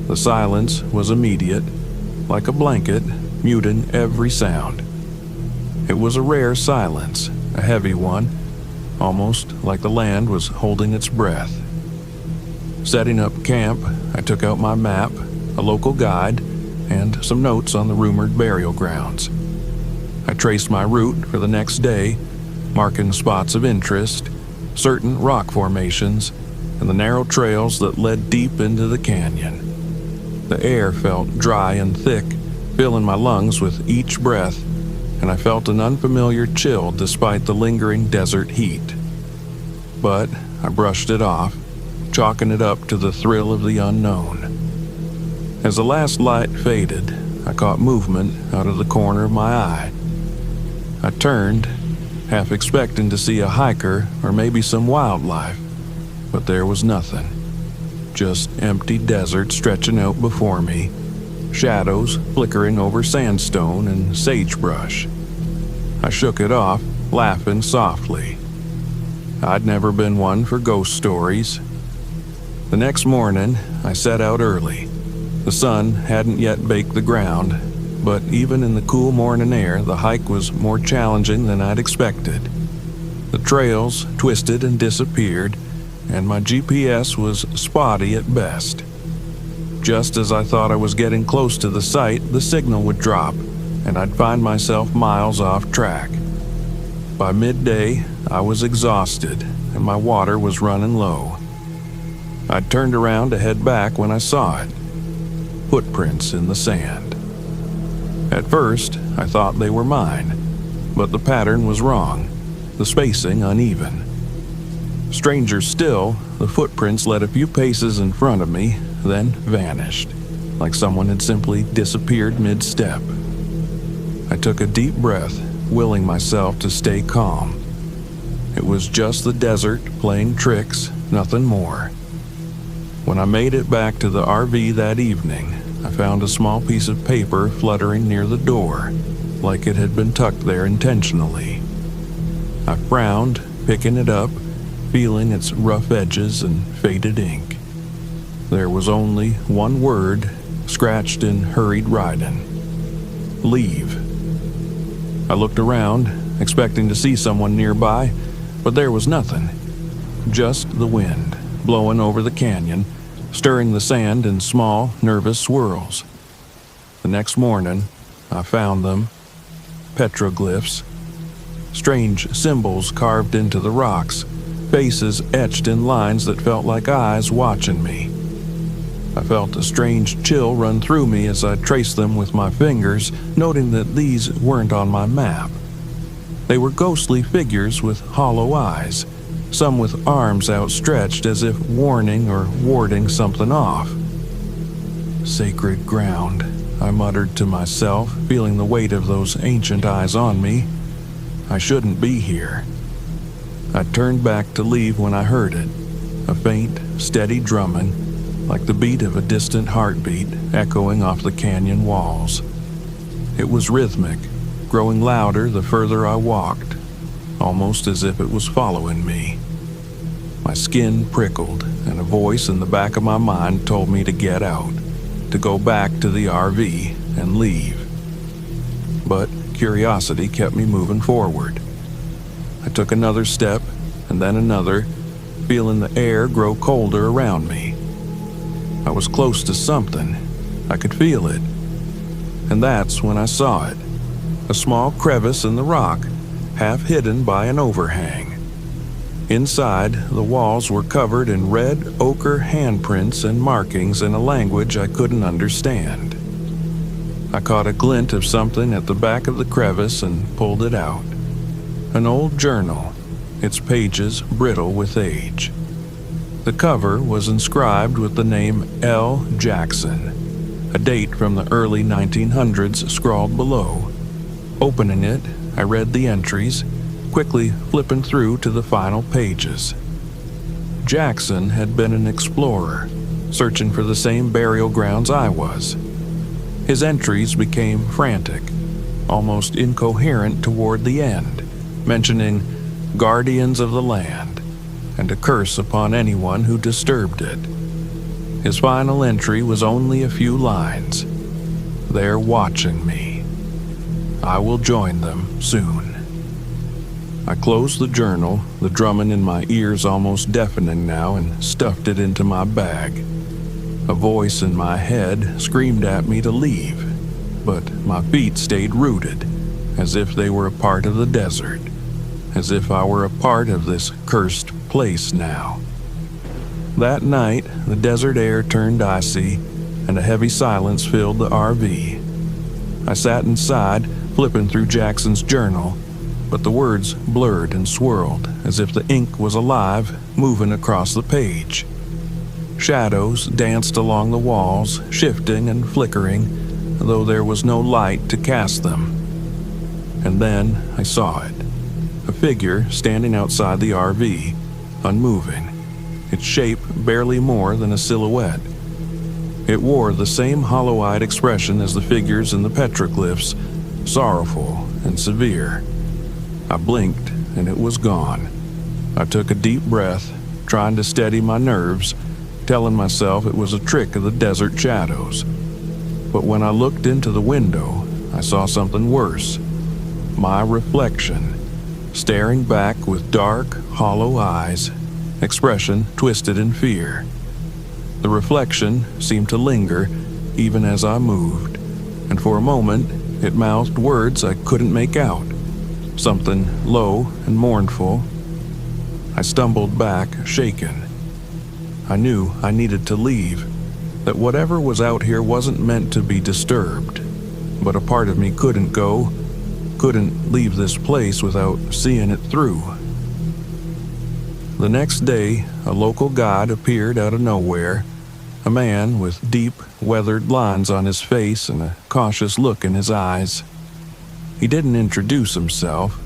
The silence was immediate, like a blanket, muting every sound. It was a rare silence, a heavy one, almost like the land was holding its breath. Setting up camp, I took out my map, a local guide, and some notes on the rumored burial grounds. I traced my route for the next day, marking spots of interest, certain rock formations, and the narrow trails that led deep into the canyon. The air felt dry and thick, filling my lungs with each breath, and I felt an unfamiliar chill despite the lingering desert heat. But I brushed it off, chalking it up to the thrill of the unknown. As the last light faded, I caught movement out of the corner of my eye. I turned, half expecting to see a hiker or maybe some wildlife, but there was nothing. Just empty desert stretching out before me, shadows flickering over sandstone and sagebrush. I shook it off, laughing softly. I'd never been one for ghost stories. The next morning, I set out early. The sun hadn't yet baked the ground, but even in the cool morning air, the hike was more challenging than I'd expected. The trails twisted and disappeared, and my GPS was spotty at best. Just as I thought I was getting close to the site, the signal would drop, and I'd find myself miles off track. By midday, I was exhausted, and my water was running low. I'd turned around to head back when I saw it. Footprints in the sand. At first, I thought they were mine, but the pattern was wrong, the spacing uneven. Stranger still, the footprints led a few paces in front of me, then vanished, like someone had simply disappeared mid-step. I took a deep breath, willing myself to stay calm. It was just the desert playing tricks, nothing more. When I made it back to the RV that evening, I found a small piece of paper fluttering near the door, like it had been tucked there intentionally. I frowned, picking it up, feeling its rough edges and faded ink. There was only one word, scratched in hurried writing. Leave. I looked around, expecting to see someone nearby, but there was nothing. Just the wind, blowing over the canyon, stirring the sand in small, nervous swirls. The next morning, I found them. Petroglyphs. Strange symbols carved into the rocks, faces etched in lines that felt like eyes watching me. I felt a strange chill run through me as I traced them with my fingers, noting that these weren't on my map. They were ghostly figures with hollow eyes, some with arms outstretched as if warning or warding something off. Sacred ground, I muttered to myself, feeling the weight of those ancient eyes on me. I shouldn't be here. I turned back to leave when I heard it, a faint, steady drumming, like the beat of a distant heartbeat echoing off the canyon walls. It was rhythmic, growing louder the further I walked, almost as if it was following me. My skin prickled, and a voice in the back of my mind told me to get out, to go back to the RV and leave. But curiosity kept me moving forward. I took another step, and then another, feeling the air grow colder around me. I was close to something. I could feel it. And that's when I saw it. A small crevice in the rock, half hidden by an overhang. Inside, the walls were covered in red ochre handprints and markings in a language I couldn't understand. I caught a glint of something at the back of the crevice and pulled it out. An old journal, its pages brittle with age. The cover was inscribed with the name L. Jackson, a date from the early 1900s scrawled below. Opening it, I read the entries, quickly flipping through to the final pages. Jackson had been an explorer, searching for the same burial grounds I was. His entries became frantic, almost incoherent toward the end, mentioning guardians of the land and a curse upon anyone who disturbed it. His final entry was only a few lines. They're watching me. I will join them soon. I closed the journal, the drumming in my ears almost deafening now, and stuffed it into my bag. A voice in my head screamed at me to leave, but my feet stayed rooted, as if they were a part of the desert, as if I were a part of this cursed place now. That night, the desert air turned icy, and a heavy silence filled the RV. I sat inside, flipping through Jackson's journal, but the words blurred and swirled as if the ink was alive, moving across the page. Shadows danced along the walls, shifting and flickering, though there was no light to cast them. And then I saw it. A figure standing outside the RV, unmoving, its shape barely more than a silhouette. It wore the same hollow-eyed expression as the figures in the petroglyphs, sorrowful and severe. I blinked, and it was gone. I took a deep breath, trying to steady my nerves, telling myself it was a trick of the desert shadows. But when I looked into the window, I saw something worse. My reflection, staring back with dark, hollow eyes, expression twisted in fear. The reflection seemed to linger even as I moved, and for a moment it mouthed words I couldn't make out. Something low and mournful. I stumbled back, shaken. I knew I needed to leave, that whatever was out here wasn't meant to be disturbed, but a part of me couldn't go, couldn't leave this place without seeing it through. The next day, a local guide appeared out of nowhere, a man with deep, weathered lines on his face and a cautious look in his eyes. He didn't introduce himself.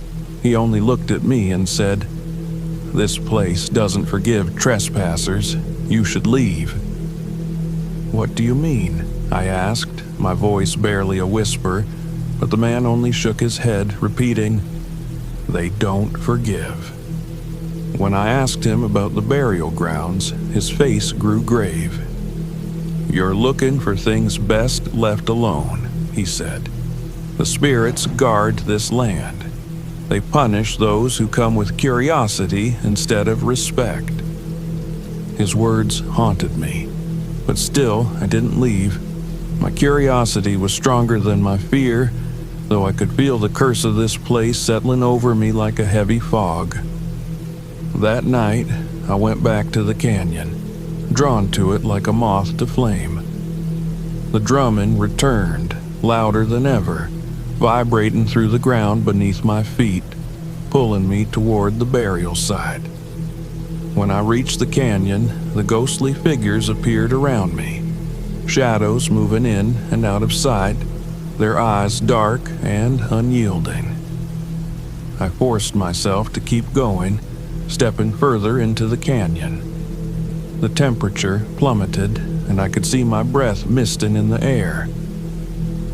He only looked at me and said, "This place doesn't forgive trespassers. You should leave." "What do you mean?" I asked, my voice barely a whisper, but the man only shook his head, repeating, "They don't forgive." When I asked him about the burial grounds, his face grew grave. "You're looking for things best left alone," he said. "The spirits guard this land. They punish those who come with curiosity instead of respect." His words haunted me, but still I didn't leave. My curiosity was stronger than my fear, though I could feel the curse of this place settling over me like a heavy fog. That night, I went back to the canyon, drawn to it like a moth to flame. The drumming returned, louder than ever, vibrating through the ground beneath my feet, pulling me toward the burial site. When I reached the canyon, the ghostly figures appeared around me, shadows moving in and out of sight, their eyes dark and unyielding. I forced myself to keep going, stepping further into the canyon. The temperature plummeted, and I could see my breath misting in the air.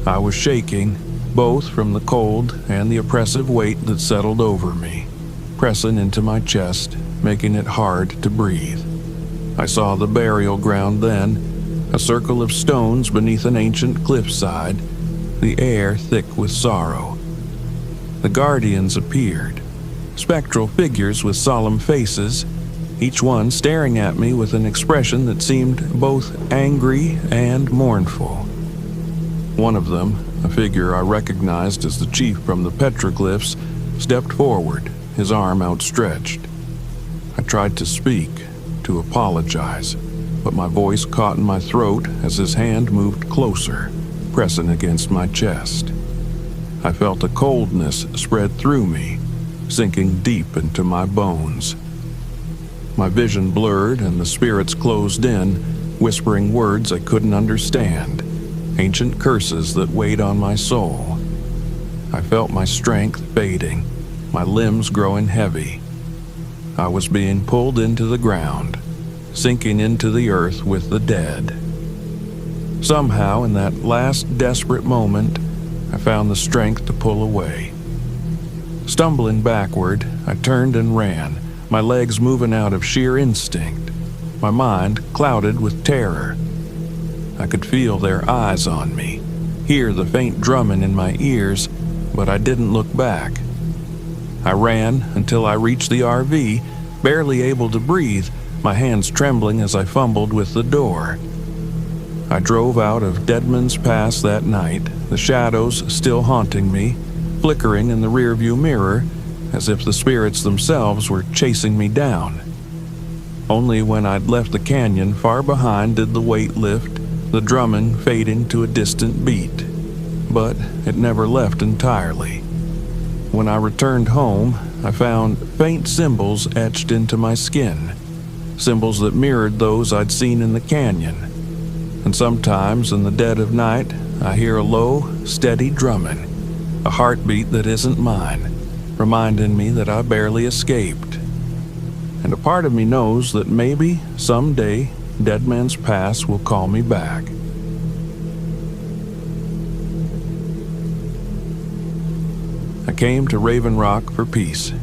I was shaking, both from the cold and the oppressive weight that settled over me, pressing into my chest, making it hard to breathe. I saw the burial ground then, a circle of stones beneath an ancient cliffside, the air thick with sorrow. The guardians appeared, spectral figures with solemn faces, each one staring at me with an expression that seemed both angry and mournful. One of them, a figure I recognized as the chief from the petroglyphs, stepped forward, his arm outstretched. I tried to speak, to apologize, but my voice caught in my throat as his hand moved closer, pressing against my chest. I felt a coldness spread through me, sinking deep into my bones. My vision blurred and the spirits closed in, whispering words I couldn't understand, ancient curses that weighed on my soul. I felt my strength fading, my limbs growing heavy. I was being pulled into the ground, sinking into the earth with the dead. Somehow, in that last desperate moment, I found the strength to pull away. Stumbling backward, I turned and ran, my legs moving out of sheer instinct, my mind clouded with terror. I could feel their eyes on me, hear the faint drumming in my ears, but I didn't look back. I ran until I reached the RV, barely able to breathe, my hands trembling as I fumbled with the door. I drove out of Deadman's Pass that night, the shadows still haunting me, flickering in the rearview mirror, as if the spirits themselves were chasing me down. Only when I'd left the canyon far behind did the weight lift, the drumming fading to a distant beat. But it never left entirely. When I returned home, I found faint symbols etched into my skin, symbols that mirrored those I'd seen in the canyon. And sometimes in the dead of night, I hear a low, steady drumming, a heartbeat that isn't mine, reminding me that I barely escaped. And a part of me knows that maybe, someday, Deadman's Pass will call me back. I came to Raven Rock for peace.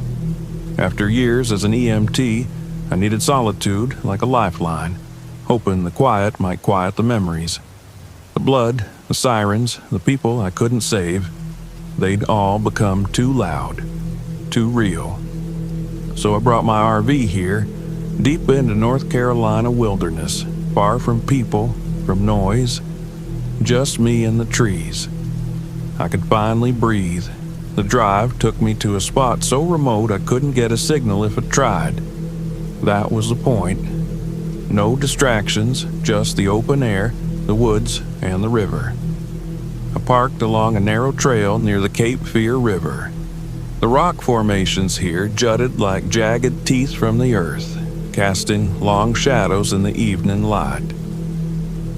After years as an EMT, I needed solitude like a lifeline, hoping the quiet might quiet the memories. The blood, the sirens, the people I couldn't save, they'd all become too loud, too real. So I brought my RV here, deep into North Carolina wilderness, far from people, from noise, just me and the trees. I could finally breathe. The drive took me to a spot so remote I couldn't get a signal if I tried. That was the point. No distractions, just the open air, the woods, and the river. I parked along a narrow trail near the Cape Fear River. The rock formations here jutted like jagged teeth from the earth, casting long shadows in the evening light.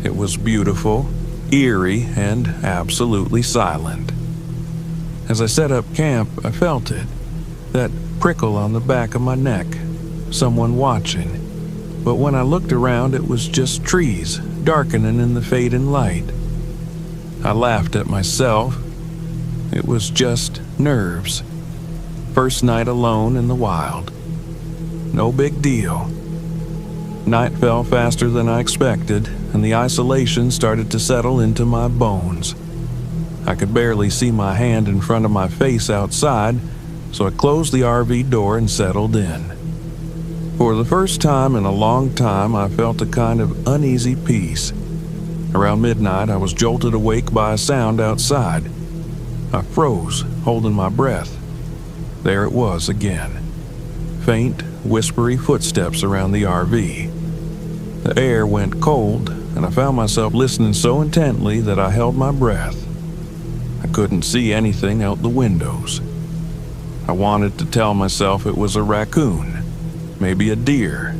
It was beautiful, eerie, and absolutely silent. As I set up camp, I felt it, that prickle on the back of my neck, someone watching. But when I looked around, it was just trees, darkening in the fading light. I laughed at myself. It was just nerves. First night alone in the wild. No big deal. Night fell faster than I expected, and the isolation started to settle into my bones. I could barely see my hand in front of my face outside, so I closed the RV door and settled in. For the first time in a long time, I felt a kind of uneasy peace. Around midnight, I was jolted awake by a sound outside. I froze, holding my breath. There it was again. Faint, whispery footsteps around the RV. The air went cold, and I found myself listening so intently that I held my breath. I couldn't see anything out the windows. I wanted to tell myself it was a raccoon, maybe a deer,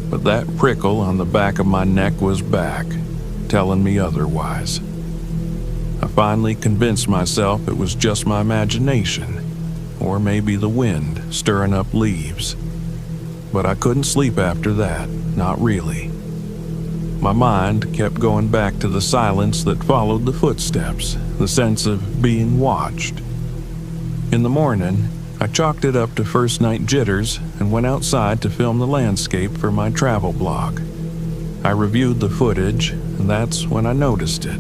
but that prickle on the back of my neck was back, telling me otherwise. I finally convinced myself it was just my imagination, or maybe the wind stirring up leaves. But I couldn't sleep after that, not really. My mind kept going back to the silence that followed the footsteps, the sense of being watched. In the morning, I chalked it up to first night jitters and went outside to film the landscape for my travel blog. I reviewed the footage, and that's when I noticed it.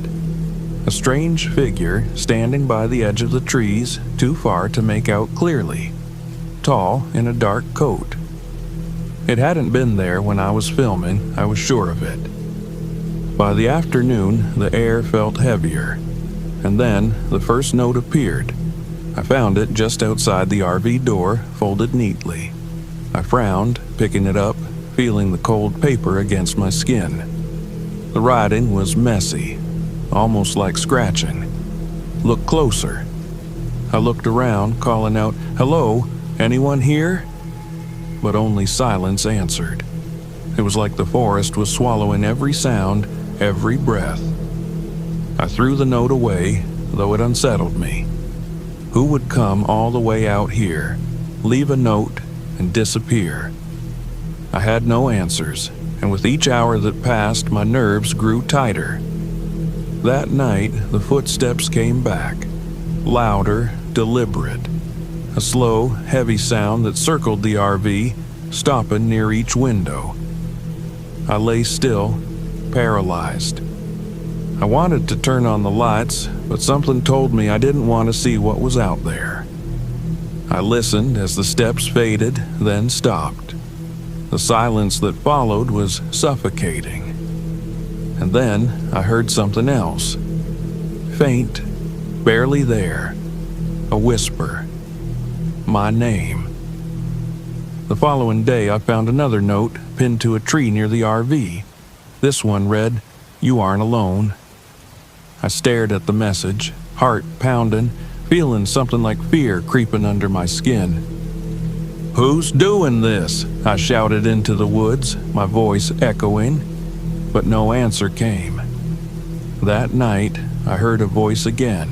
A strange figure standing by the edge of the trees, too far to make out clearly, tall in a dark coat. It hadn't been there when I was filming, I was sure of it. By the afternoon, the air felt heavier, and then the first note appeared. I found it just outside the RV door, folded neatly. I frowned, picking it up, feeling the cold paper against my skin. The writing was messy, almost like scratching. Look closer. I looked around, calling out, "Hello, anyone here?" But only silence answered. It was like the forest was swallowing every sound, every breath. I threw the note away, though it unsettled me. Who would come all the way out here, leave a note, and disappear? I had no answers, and with each hour that passed, my nerves grew tighter. That night, the footsteps came back, louder, deliberate. A slow, heavy sound that circled the RV, stopping near each window. I lay still, paralyzed. I wanted to turn on the lights, but something told me I didn't want to see what was out there. I listened as the steps faded, then stopped. The silence that followed was suffocating. And then I heard something else. Faint, barely there. A whisper. My name. The following day, I found another note pinned to a tree near the RV. This one read, "You aren't alone." I stared at the message, heart pounding, feeling something like fear creeping under my skin. "Who's doing this?" I shouted into the woods, my voice echoing, but no answer came. That night, I heard a voice again,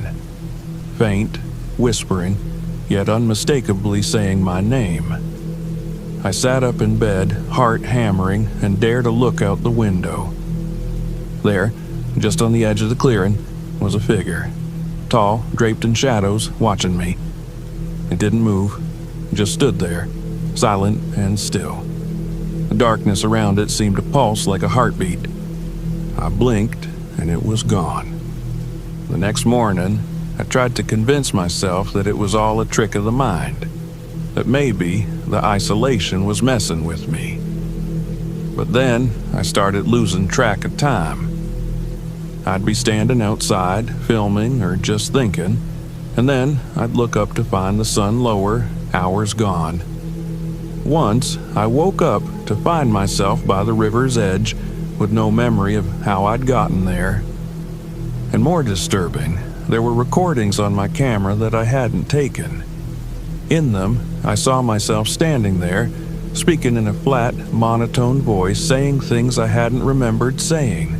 faint, whispering, yet unmistakably saying my name. I sat up in bed, heart hammering, and dared to look out the window. There, just on the edge of the clearing, was a figure, tall, draped in shadows, watching me. It didn't move, just stood there, silent and still. The darkness around it seemed to pulse like a heartbeat. I blinked, and it was gone. The next morning, I tried to convince myself that it was all a trick of the mind, that maybe the isolation was messing with me. But then I started losing track of time. I'd be standing outside, filming or just thinking, and then I'd look up to find the sun lower, hours gone. Once, I woke up to find myself by the river's edge with no memory of how I'd gotten there. And more disturbing, there were recordings on my camera that I hadn't taken. In them, I saw myself standing there, speaking in a flat, monotone voice, saying things I hadn't remembered saying.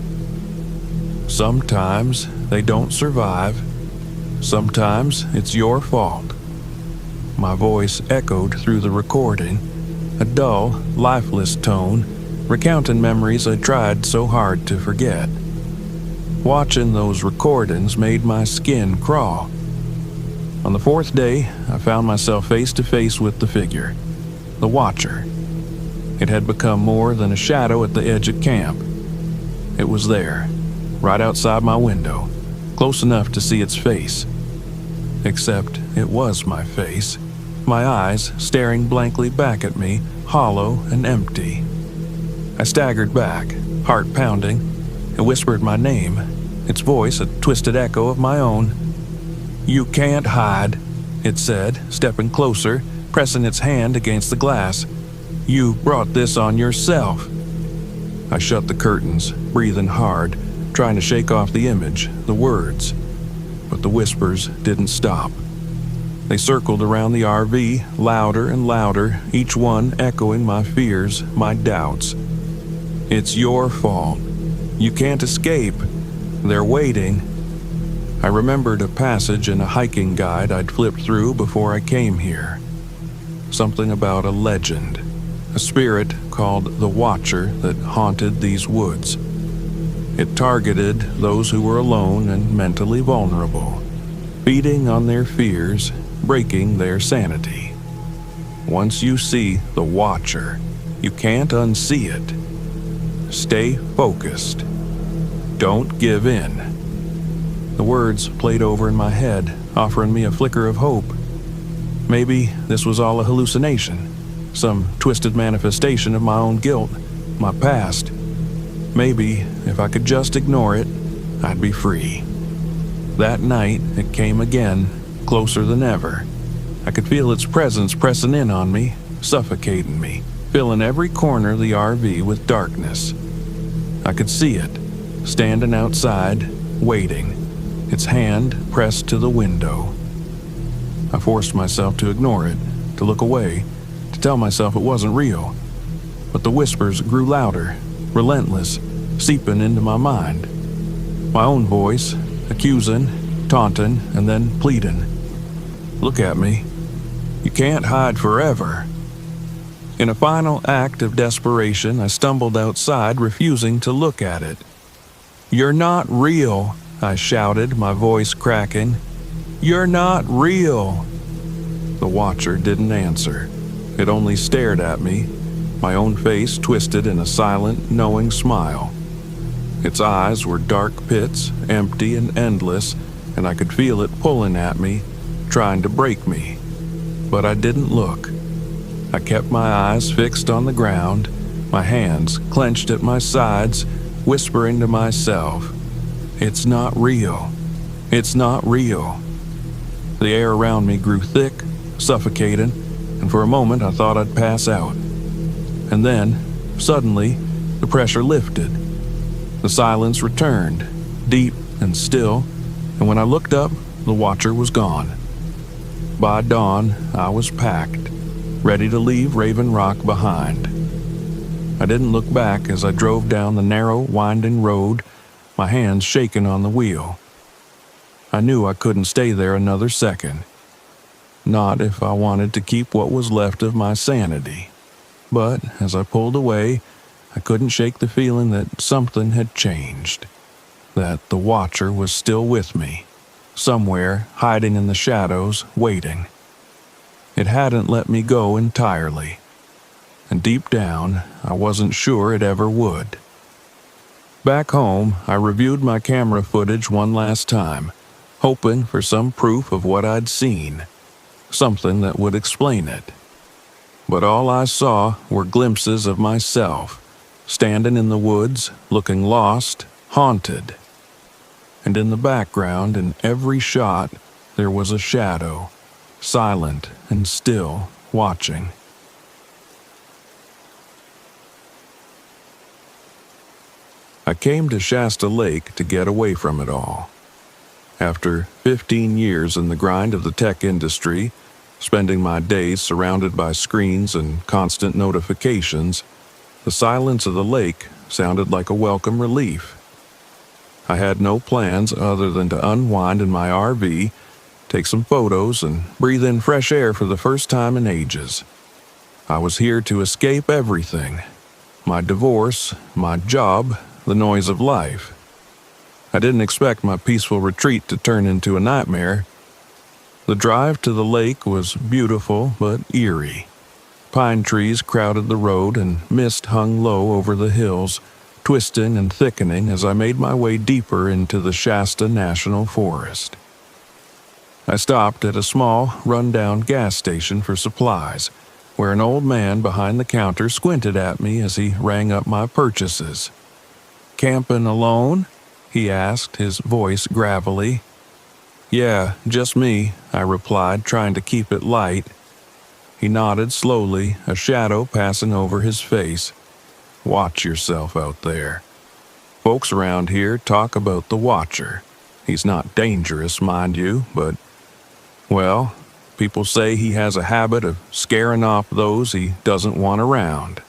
Sometimes they don't survive. Sometimes it's your fault. My voice echoed through the recording, a dull, lifeless tone, recounting memories I tried so hard to forget. Watching those recordings made my skin crawl. On the fourth day, I found myself face to face with the figure, the Watcher. It had become more than a shadow at the edge of camp. It was there, right outside my window, close enough to see its face. Except it was my face, my eyes staring blankly back at me, hollow and empty. I staggered back, heart pounding, and whispered my name, its voice a twisted echo of my own. "You can't hide," it said, stepping closer, pressing its hand against the glass. "You brought this on yourself." I shut the curtains, breathing hard, trying to shake off the image, the words. But the whispers didn't stop. They circled around the RV, louder and louder, each one echoing my fears, my doubts. It's your fault. You can't escape. They're waiting. I remembered a passage in a hiking guide I'd flipped through before I came here. Something about a legend, a spirit called the Watcher that haunted these woods. It targeted those who were alone and mentally vulnerable, feeding on their fears, breaking their sanity. Once you see the Watcher, you can't unsee it. Stay focused. Don't give in. The words played over in my head, offering me a flicker of hope. Maybe this was all a hallucination, some twisted manifestation of my own guilt, my past. Maybe if I could just ignore it, I'd be free. That night, it came again, closer than ever. I could feel its presence pressing in on me, suffocating me, filling every corner of the RV with darkness. I could see it, standing outside, waiting, its hand pressed to the window. I forced myself to ignore it, to look away, to tell myself it wasn't real. But the whispers grew louder, relentless, seeping into my mind. My own voice, accusing, taunting, and then pleading. Look at me. You can't hide forever. In a final act of desperation, I stumbled outside, refusing to look at it. You're not real, I shouted, my voice cracking. You're not real. The Watcher didn't answer. It only stared at me, my own face twisted in a silent, knowing smile. Its eyes were dark pits, empty and endless, and I could feel it pulling at me, trying to break me. But I didn't look. I kept my eyes fixed on the ground, my hands clenched at my sides, whispering to myself, "It's not real. It's not real." The air around me grew thick, suffocating, and for a moment I thought I'd pass out. And then, suddenly, the pressure lifted. The silence returned, deep and still, and when I looked up, the Watcher was gone. By dawn, I was packed, ready to leave Raven Rock behind. I didn't look back as I drove down the narrow, winding road, my hands shaking on the wheel. I knew I couldn't stay there another second. Not if I wanted to keep what was left of my sanity. But as I pulled away, I couldn't shake the feeling that something had changed. That the Watcher was still with me, somewhere hiding in the shadows, waiting. It hadn't let me go entirely. And deep down, I wasn't sure it ever would. Back home, I reviewed my camera footage one last time, hoping for some proof of what I'd seen, something that would explain it. But all I saw were glimpses of myself, standing in the woods, looking lost, haunted. And in the background, in every shot, there was a shadow, silent and still, watching. I came to Shasta Lake to get away from it all. After 15 years in the grind of the tech industry, spending my days surrounded by screens and constant notifications, the silence of the lake sounded like a welcome relief. I had no plans other than to unwind in my RV, take some photos, and breathe in fresh air for the first time in ages. I was here to escape everything: my divorce, my job, the noise of life. I didn't expect my peaceful retreat to turn into a nightmare. The drive to the lake was beautiful but eerie. Pine trees crowded the road and mist hung low over the hills, twisting and thickening as I made my way deeper into the Shasta National Forest. I stopped at a small, run-down gas station for supplies, where an old man behind the counter squinted at me as he rang up my purchases. "Camping alone?" he asked, his voice gravelly. "Yeah, just me," I replied, trying to keep it light. He nodded slowly, a shadow passing over his face. Watch yourself out there. Folks around here talk about the Watcher. He's not dangerous, mind you, but, well, people say he has a habit of scaring off those he doesn't want around.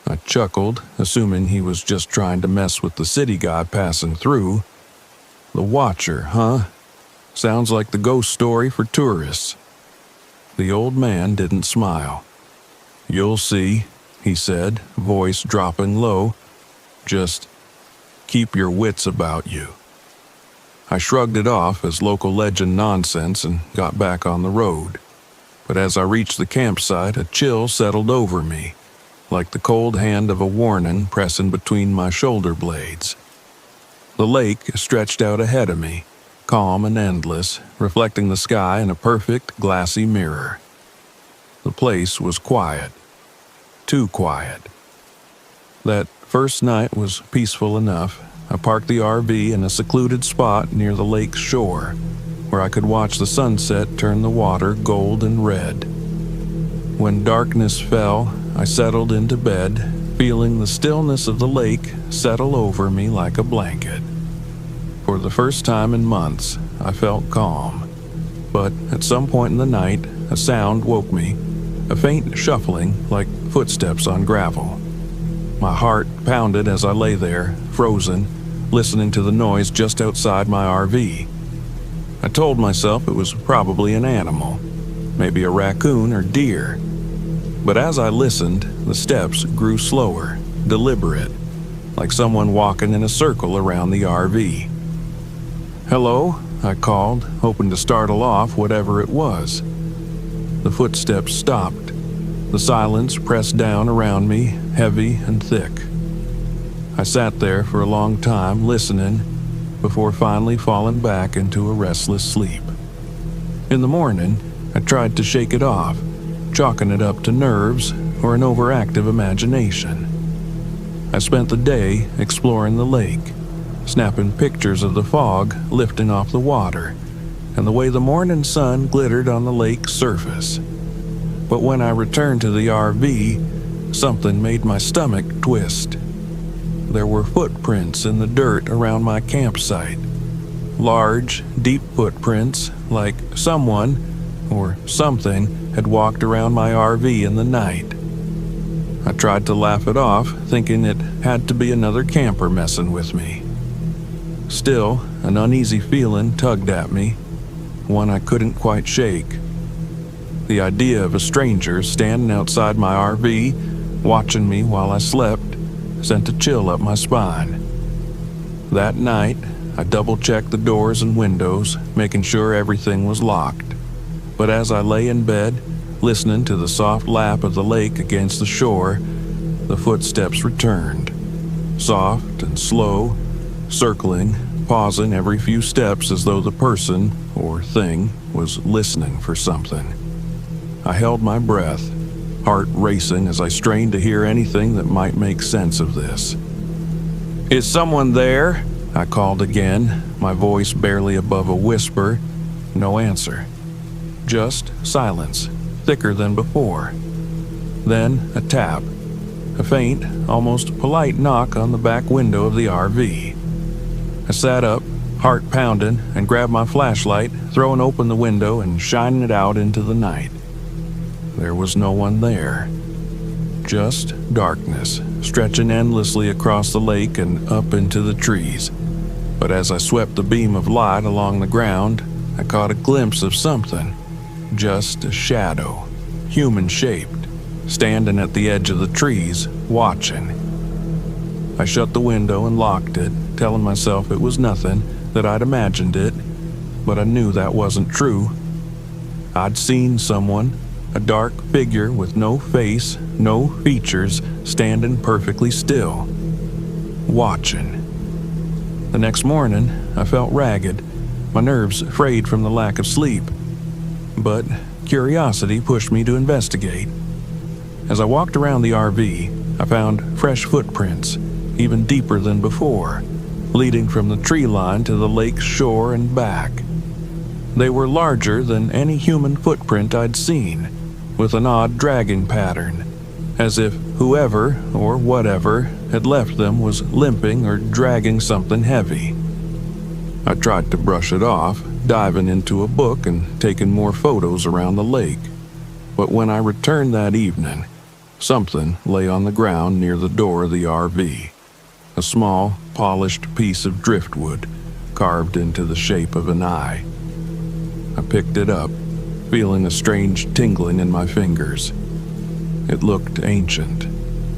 I chuckled, assuming he was just trying to mess with the city guy passing through. The Watcher, huh? Sounds like the ghost story for tourists. The old man didn't smile. You'll see, he said, voice dropping low. Just keep your wits about you. I shrugged it off as local legend nonsense and got back on the road. But as I reached the campsite, a chill settled over me, like the cold hand of a warning pressing between my shoulder blades. The lake stretched out ahead of me, calm and endless, reflecting the sky in a perfect glassy mirror. The place was quiet. Too quiet. That first night was peaceful enough. I parked the RV in a secluded spot near the lake's shore, where I could watch the sunset turn the water gold and red. When darkness fell, I settled into bed, feeling the stillness of the lake settle over me like a blanket. For the first time in months, I felt calm. But at some point in the night, a sound woke me, a faint shuffling like footsteps on gravel. My heart pounded as I lay there, frozen, listening to the noise just outside my RV. I told myself it was probably an animal, maybe a raccoon or deer. But as I listened, the steps grew slower, deliberate, like someone walking in a circle around the RV. "Hello?" I called, hoping to startle off whatever it was. The footsteps stopped. The silence pressed down around me, heavy and thick. I sat there for a long time, listening, before finally falling back into a restless sleep. In the morning, I tried to shake it off, chalking it up to nerves or an overactive imagination. I spent the day exploring the lake, snapping pictures of the fog lifting off the water and the way the morning sun glittered on the lake's surface. But when I returned to the RV, something made my stomach twist. There were footprints in the dirt around my campsite. Large, deep footprints, like someone or something had walked around my RV in the night. I tried to laugh it off, thinking it had to be another camper messing with me. Still, an uneasy feeling tugged at me, one I couldn't quite shake. The idea of a stranger standing outside my RV, watching me while I slept, sent a chill up my spine. That night, I double-checked the doors and windows, making sure everything was locked. But as I lay in bed, listening to the soft lap of the lake against the shore, the footsteps returned. Soft and slow, circling, pausing every few steps as though the person, or thing, was listening for something. I held my breath, heart racing as I strained to hear anything that might make sense of this. "Is someone there?" I called again, my voice barely above a whisper. No answer. Just silence, thicker than before. Then a tap, a faint, almost polite knock on the back window of the RV. I sat up, heart pounding, and grabbed my flashlight, throwing open the window and shining it out into the night. There was no one there. Just darkness, stretching endlessly across the lake and up into the trees. But as I swept the beam of light along the ground, I caught a glimpse of something. Just a shadow, human-shaped, standing at the edge of the trees, watching. I shut the window and locked it, telling myself it was nothing, that I'd imagined it, but I knew that wasn't true. I'd seen someone, a dark figure with no face, no features, standing perfectly still, watching. The next morning, I felt ragged, my nerves frayed from the lack of sleep. But curiosity pushed me to investigate. As I walked around the RV, I found fresh footprints, even deeper than before, leading from the tree line to the lake's shore and back. They were larger than any human footprint I'd seen, with an odd dragging pattern, as if whoever or whatever had left them was limping or dragging something heavy. I tried to brush it off, diving into a book and taking more photos around the lake. But when I returned that evening, something lay on the ground near the door of the RV. A small, polished piece of driftwood carved into the shape of an eye. I picked it up, feeling a strange tingling in my fingers. It looked ancient,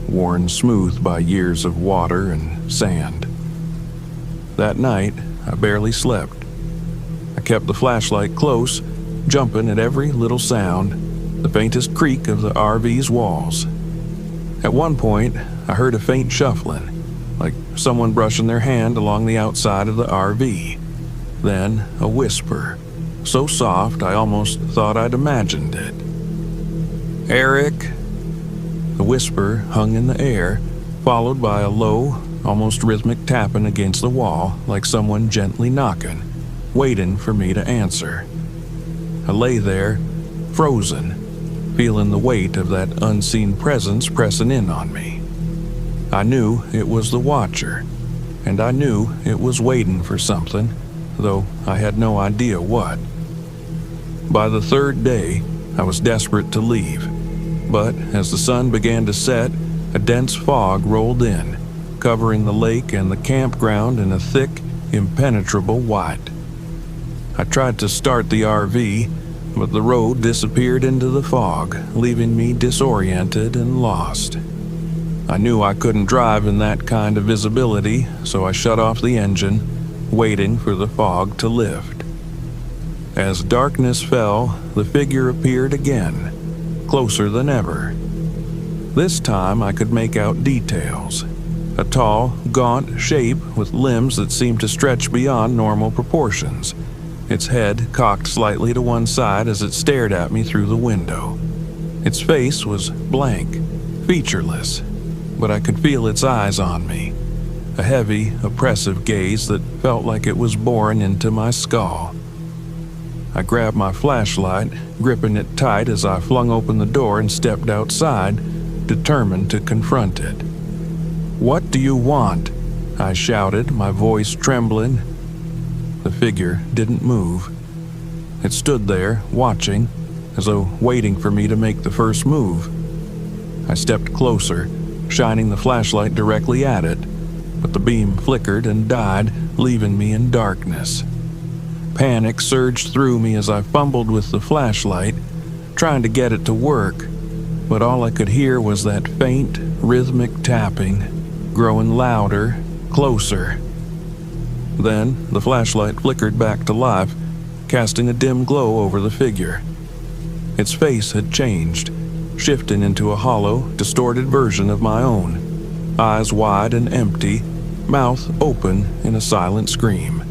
worn smooth by years of water and sand. That night, I barely slept. I kept the flashlight close, jumping at every little sound, the faintest creak of the RV's walls. At one point, I heard a faint shuffling, like someone brushing their hand along the outside of the RV. Then a whisper, so soft I almost thought I'd imagined it. "Eric." The whisper hung in the air, followed by a low, almost rhythmic tapping against the wall, like someone gently knocking, waiting for me to answer. I lay there, frozen, feeling the weight of that unseen presence pressing in on me. I knew it was the Watcher, and I knew it was waiting for something, though I had no idea what. By the third day, I was desperate to leave, but as the sun began to set, a dense fog rolled in, covering the lake and the campground in a thick, impenetrable white. I tried to start the RV, but the road disappeared into the fog, leaving me disoriented and lost. I knew I couldn't drive in that kind of visibility, so I shut off the engine, waiting for the fog to lift. As darkness fell, the figure appeared again, closer than ever. This time I could make out details. A tall, gaunt shape with limbs that seemed to stretch beyond normal proportions, its head cocked slightly to one side as it stared at me through the window. Its face was blank, featureless, but I could feel its eyes on me, a heavy, oppressive gaze that felt like it was boring into my skull. I grabbed my flashlight, gripping it tight as I flung open the door and stepped outside, determined to confront it. "What do you want?" I shouted, my voice trembling. The figure didn't move. It stood there, watching, as though waiting for me to make the first move. I stepped closer, shining the flashlight directly at it, but the beam flickered and died, leaving me in darkness. Panic surged through me as I fumbled with the flashlight, trying to get it to work, but all I could hear was that faint, rhythmic tapping, growing louder, closer. Then the flashlight flickered back to life, casting a dim glow over the figure. Its face had changed, shifting into a hollow, distorted version of my own, eyes wide and empty, mouth open in a silent scream.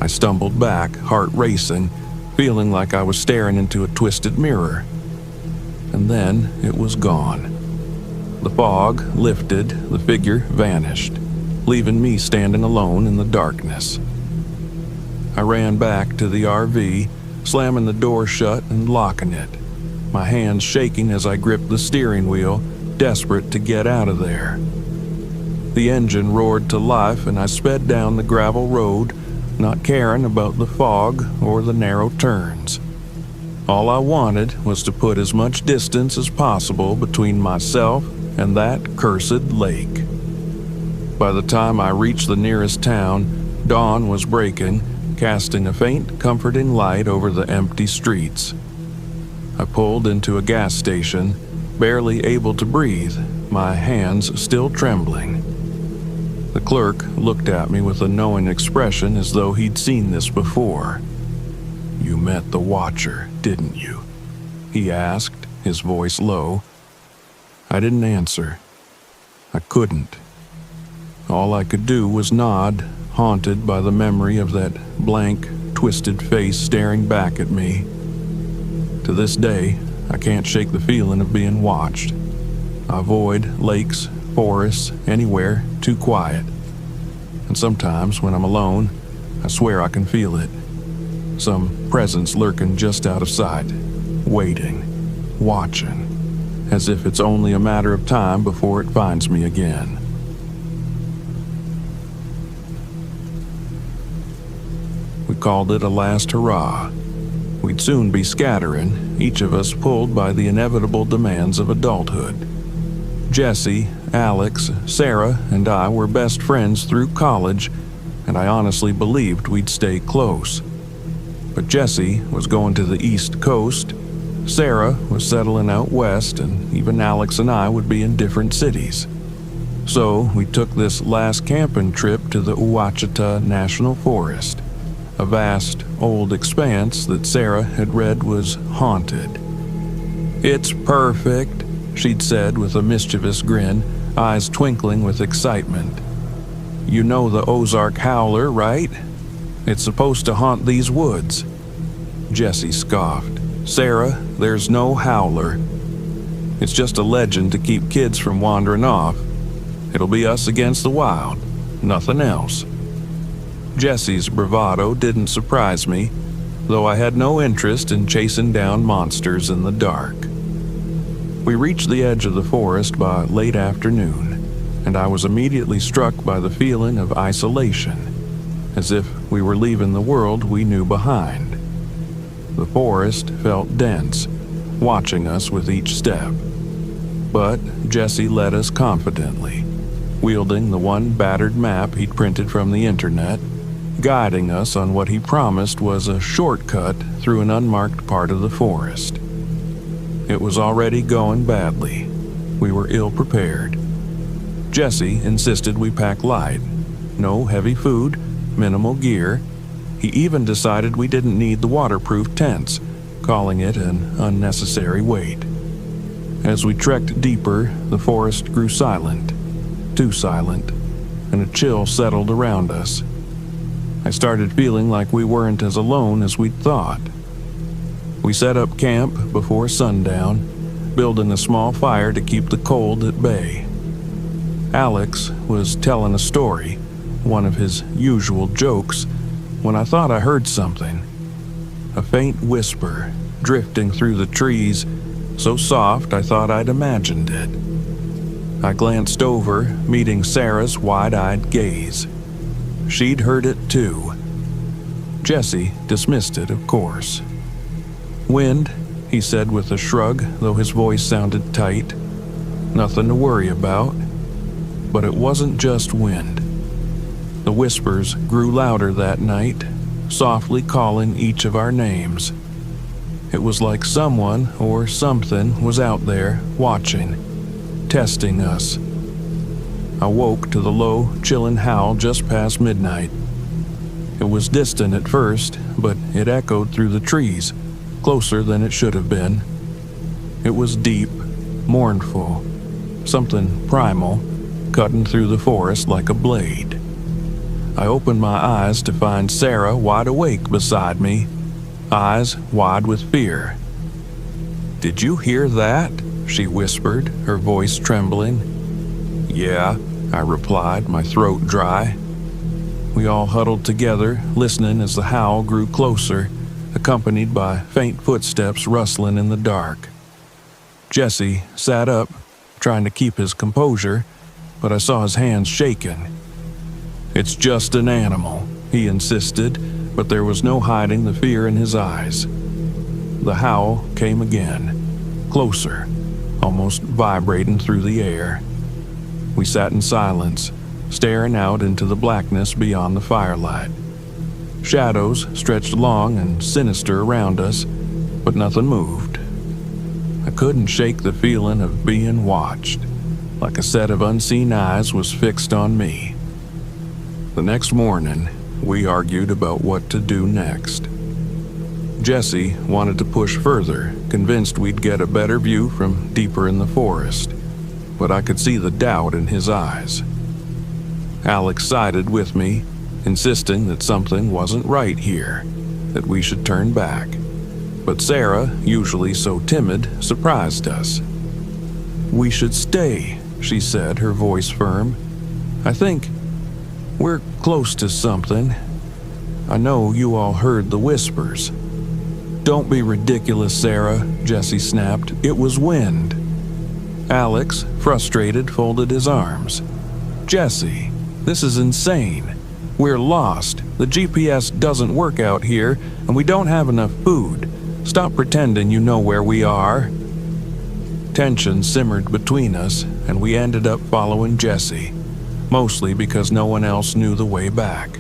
I stumbled back, heart racing, feeling like I was staring into a twisted mirror. And then it was gone. The fog lifted, the figure vanished, leaving me standing alone in the darkness. I ran back to the RV, slamming the door shut and locking it, my hands shaking as I gripped the steering wheel, desperate to get out of there. The engine roared to life and I sped down the gravel road, not caring about the fog or the narrow turns. All I wanted was to put as much distance as possible between myself and that cursed lake. By the time I reached the nearest town, dawn was breaking, casting a faint, comforting light over the empty streets. I pulled into a gas station, barely able to breathe, my hands still trembling. The clerk looked at me with a knowing expression as though he'd seen this before. "You met the Watcher, didn't you?" he asked, his voice low. I didn't answer. I couldn't. All I could do was nod, haunted by the memory of that blank, twisted face staring back at me. To this day, I can't shake the feeling of being watched. I avoid lakes, forests, anywhere too quiet. And sometimes, when I'm alone, I swear I can feel it. Some presence lurking just out of sight, waiting, watching, as if it's only a matter of time before it finds me again. We called it a last hurrah. We'd soon be scattering, each of us pulled by the inevitable demands of adulthood. Jesse, Alex, Sarah, and I were best friends through college, and I honestly believed we'd stay close. But Jesse was going to the East Coast, Sarah was settling out west, and even Alex and I would be in different cities. So we took this last camping trip to the Ouachita National Forest, a vast, old expanse that Sarah had read was haunted. "It's perfect," she'd said with a mischievous grin, eyes twinkling with excitement. "You know the Ozark Howler, right? It's supposed to haunt these woods." Jesse scoffed. "Sarah, there's no howler. It's just a legend to keep kids from wandering off. It'll be us against the wild, nothing else." Jesse's bravado didn't surprise me, though I had no interest in chasing down monsters in the dark. We reached the edge of the forest by late afternoon, and I was immediately struck by the feeling of isolation, as if we were leaving the world we knew behind. The forest felt dense, watching us with each step. But Jesse led us confidently, wielding the one battered map he'd printed from the internet, guiding us on what he promised was a shortcut through an unmarked part of the forest. It was already going badly. We were ill-prepared. Jesse insisted we pack light. No heavy food, minimal gear. He even decided we didn't need the waterproof tents, calling it an unnecessary weight. As we trekked deeper, the forest grew silent, too silent, and a chill settled around us. I started feeling like we weren't as alone as we'd thought. We set up camp before sundown, building a small fire to keep the cold at bay. Alex was telling a story, one of his usual jokes, when I thought I heard something. A faint whisper drifting through the trees, so soft I thought I'd imagined it. I glanced over, meeting Sarah's wide-eyed gaze. She'd heard it too. Jesse dismissed it, of course. "Wind," he said with a shrug, though his voice sounded tight. "Nothing to worry about." But it wasn't just wind. The whispers grew louder that night, softly calling each of our names. It was like someone or something was out there, watching, testing us. I woke to the low, chilling howl just past midnight. It was distant at first, but it echoed through the trees, closer than it should have been. It was deep, mournful, something primal, cutting through the forest like a blade. I opened my eyes to find Sarah wide awake beside me, eyes wide with fear. "Did you hear that?" she whispered, her voice trembling. "Yeah," I replied, my throat dry. We all huddled together, listening as the howl grew closer, accompanied by faint footsteps rustling in the dark. Jesse sat up, trying to keep his composure, but I saw his hands shaking. "It's just an animal," he insisted, but there was no hiding the fear in his eyes. The howl came again, closer, almost vibrating through the air. We sat in silence, staring out into the blackness beyond the firelight. Shadows stretched long and sinister around us, but nothing moved. I couldn't shake the feeling of being watched, like a set of unseen eyes was fixed on me. The next morning, we argued about what to do next. Jesse wanted to push further, convinced we'd get a better view from deeper in the forest, but I could see the doubt in his eyes. Alex sided with me, insisting that something wasn't right here, that we should turn back. But Sarah, usually so timid, surprised us. "We should stay," she said, her voice firm. "I think we're close to something. I know you all heard the whispers." "Don't be ridiculous, Sarah," Jesse snapped. "It was wind." Alex, frustrated, folded his arms. "Jesse, this is insane. We're lost. The GPS doesn't work out here, and we don't have enough food. Stop pretending you know where we are." Tension simmered between us, and we ended up following Jesse, mostly because no one else knew the way back.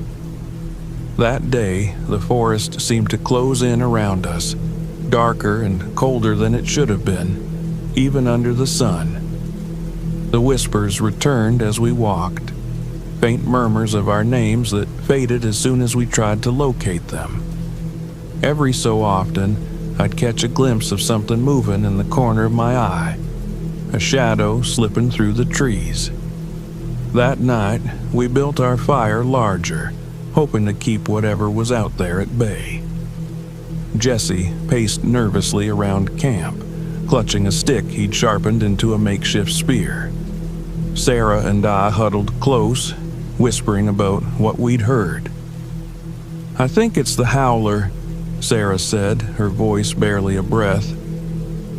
That day, the forest seemed to close in around us, darker and colder than it should have been, even under the sun. The whispers returned as we walked, faint murmurs of our names that faded as soon as we tried to locate them. Every so often, I'd catch a glimpse of something moving in the corner of my eye, a shadow slipping through the trees. That night, we built our fire larger, hoping to keep whatever was out there at bay. Jesse paced nervously around camp, clutching a stick he'd sharpened into a makeshift spear. Sarah and I huddled close, whispering about what we'd heard. "I think it's the howler," Sarah said, her voice barely a breath.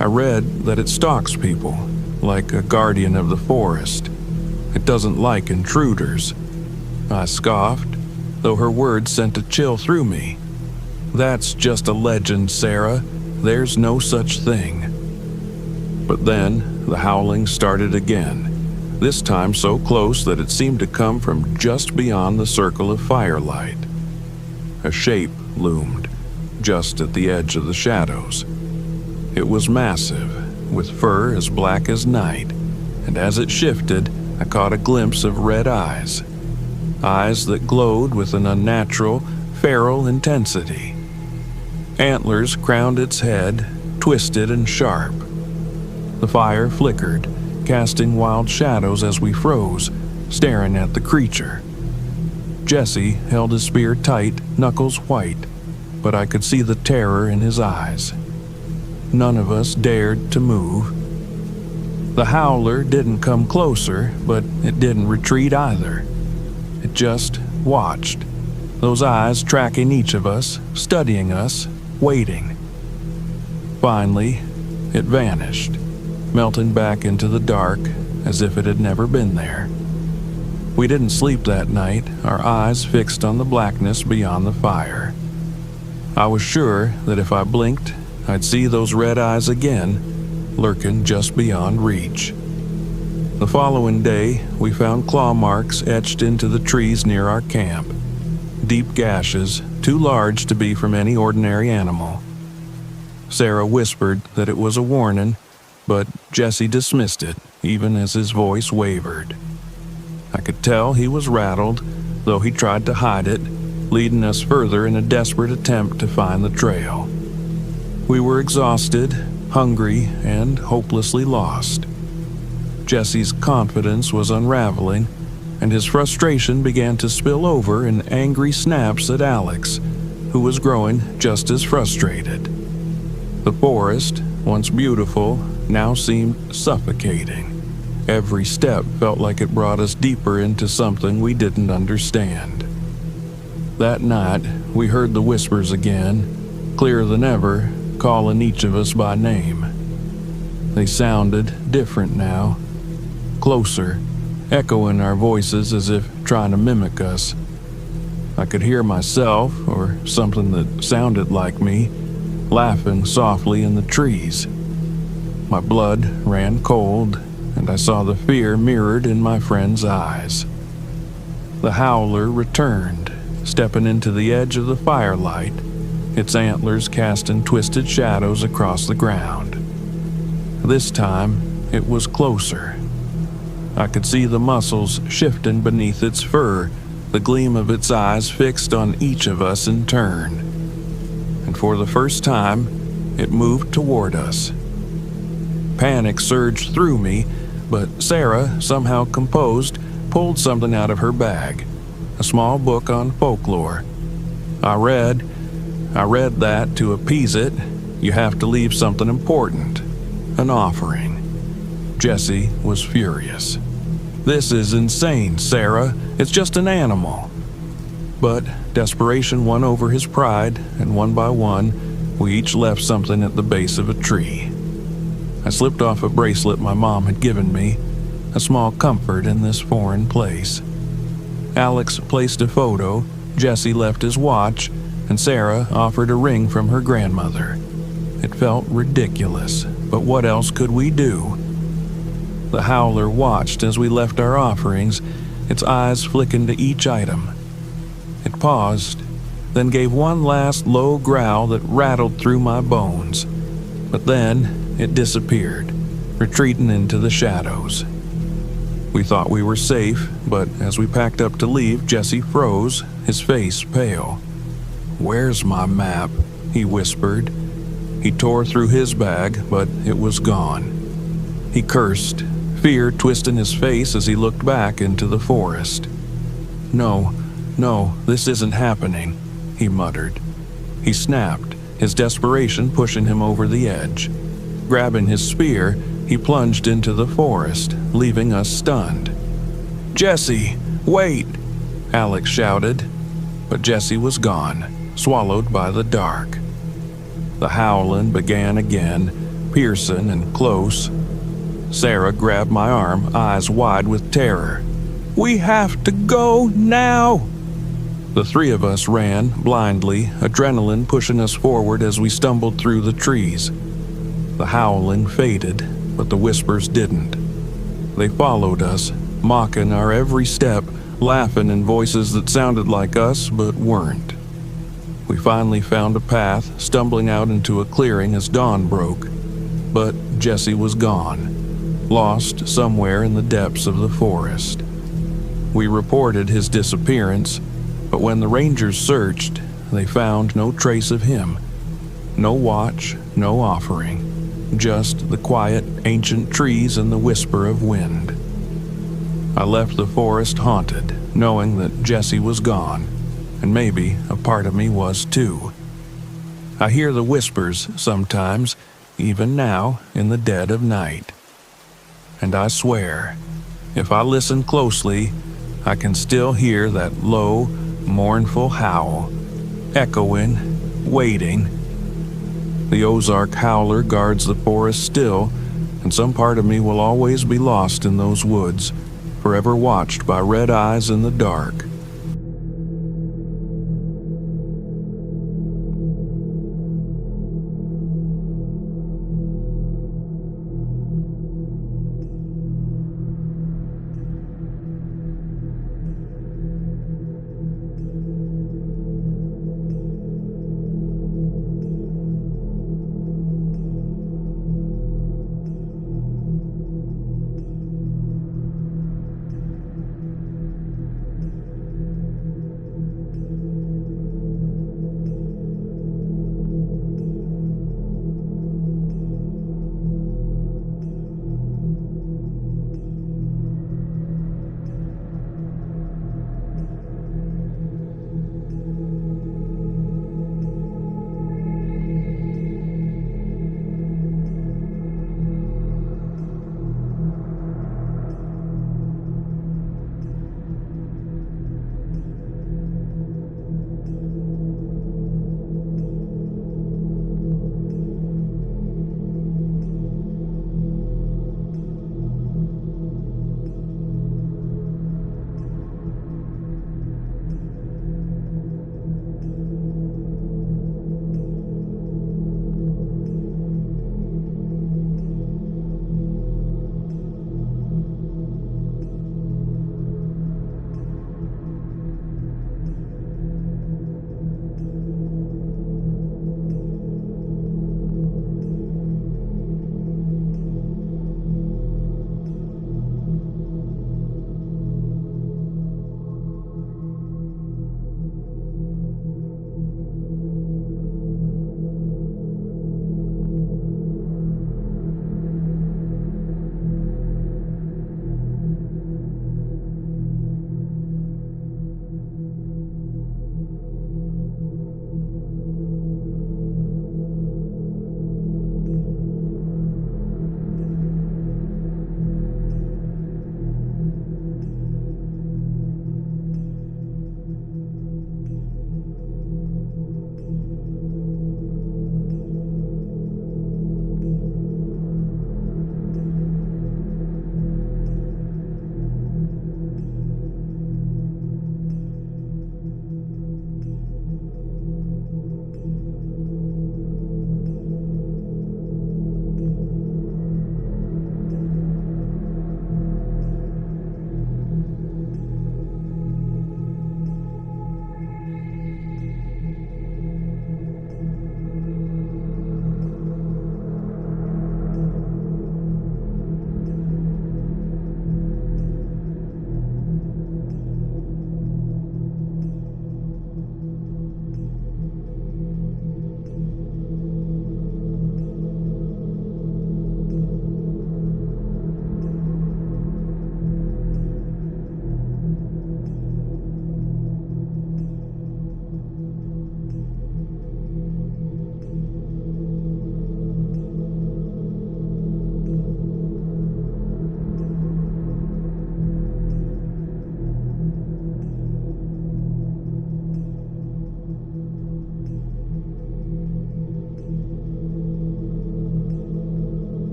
"I read that it stalks people, like a guardian of the forest. It doesn't like intruders." I scoffed, though her words sent a chill through me. "That's just a legend, Sarah. There's no such thing." But then, the howling started again, this time so close that it seemed to come from just beyond the circle of firelight. A shape loomed, just at the edge of the shadows. It was massive, with fur as black as night, and as it shifted, I caught a glimpse of red eyes. Eyes that glowed with an unnatural, feral intensity. Antlers crowned its head, twisted and sharp. The fire flickered, casting wild shadows as we froze, staring at the creature. Jesse held his spear tight, knuckles white, but I could see the terror in his eyes. None of us dared to move. The howler didn't come closer, but it didn't retreat either. It just watched, those eyes tracking each of us, studying us, waiting. Finally, it vanished, melting back into the dark as if it had never been there. We didn't sleep that night, our eyes fixed on the blackness beyond the fire. I was sure that if I blinked, I'd see those red eyes again, lurking just beyond reach. The following day, we found claw marks etched into the trees near our camp. Deep gashes, too large to be from any ordinary animal. Sarah whispered that it was a warning, but Jesse dismissed it, even as his voice wavered. I could tell he was rattled, though he tried to hide it, leading us further in a desperate attempt to find the trail. We were exhausted, hungry, and hopelessly lost. Jesse's confidence was unraveling, and his frustration began to spill over in angry snaps at Alex, who was growing just as frustrated. The forest, once beautiful, now seemed suffocating. Every step felt like it brought us deeper into something we didn't understand. That night, we heard the whispers again, clearer than ever, calling each of us by name. They sounded different now, closer, echoing our voices as if trying to mimic us. I could hear myself, or something that sounded like me, laughing softly in the trees. My blood ran cold, and I saw the fear mirrored in my friend's eyes. The howler returned, stepping into the edge of the firelight, its antlers casting twisted shadows across the ground. This time, it was closer. I could see the muscles shifting beneath its fur, the gleam of its eyes fixed on each of us in turn. And for the first time, it moved toward us. Panic surged through me, but Sarah, somehow composed, pulled something out of her bag, a small book on folklore. I read that to appease it, you have to leave something important, an offering. Jesse was furious. "This is insane, Sarah. It's just an animal." But desperation won over his pride, and one by one, we each left something at the base of a tree. I slipped off a bracelet my mom had given me, a small comfort in this foreign place. Alex placed a photo, Jesse left his watch, and Sarah offered a ring from her grandmother. It felt ridiculous, but what else could we do? The howler watched as we left our offerings, its eyes flicking to each item. It paused, then gave one last low growl that rattled through my bones. But then it disappeared, retreating into the shadows. We thought we were safe, but as we packed up to leave, Jesse froze, his face pale. "Where's my map?" he whispered. He tore through his bag, but it was gone. He cursed, fear twisting his face as he looked back into the forest. No, this isn't happening," he muttered. He snapped, his desperation pushing him over the edge. Grabbing his spear, he plunged into the forest, leaving us stunned. "Jesse, wait!" Alex shouted, but Jesse was gone, swallowed by the dark. The howling began again, piercing and close. Sarah grabbed my arm, eyes wide with terror. "We have to go now!" The three of us ran, blindly, adrenaline pushing us forward as we stumbled through the trees. The howling faded, but the whispers didn't. They followed us, mocking our every step, laughing in voices that sounded like us but weren't. We finally found a path, stumbling out into a clearing as dawn broke. But Jesse was gone, lost somewhere in the depths of the forest. We reported his disappearance, but when the rangers searched, they found no trace of him. No watch, no offering, just the quiet, ancient trees and the whisper of wind. I left the forest haunted, knowing that Jesse was gone, and maybe a part of me was too. I hear the whispers sometimes, even now in the dead of night. And I swear, if I listen closely, I can still hear that low, mournful howl, echoing, waiting. The Ozark howler guards the forest still, and some part of me will always be lost in those woods, forever watched by red eyes in the dark.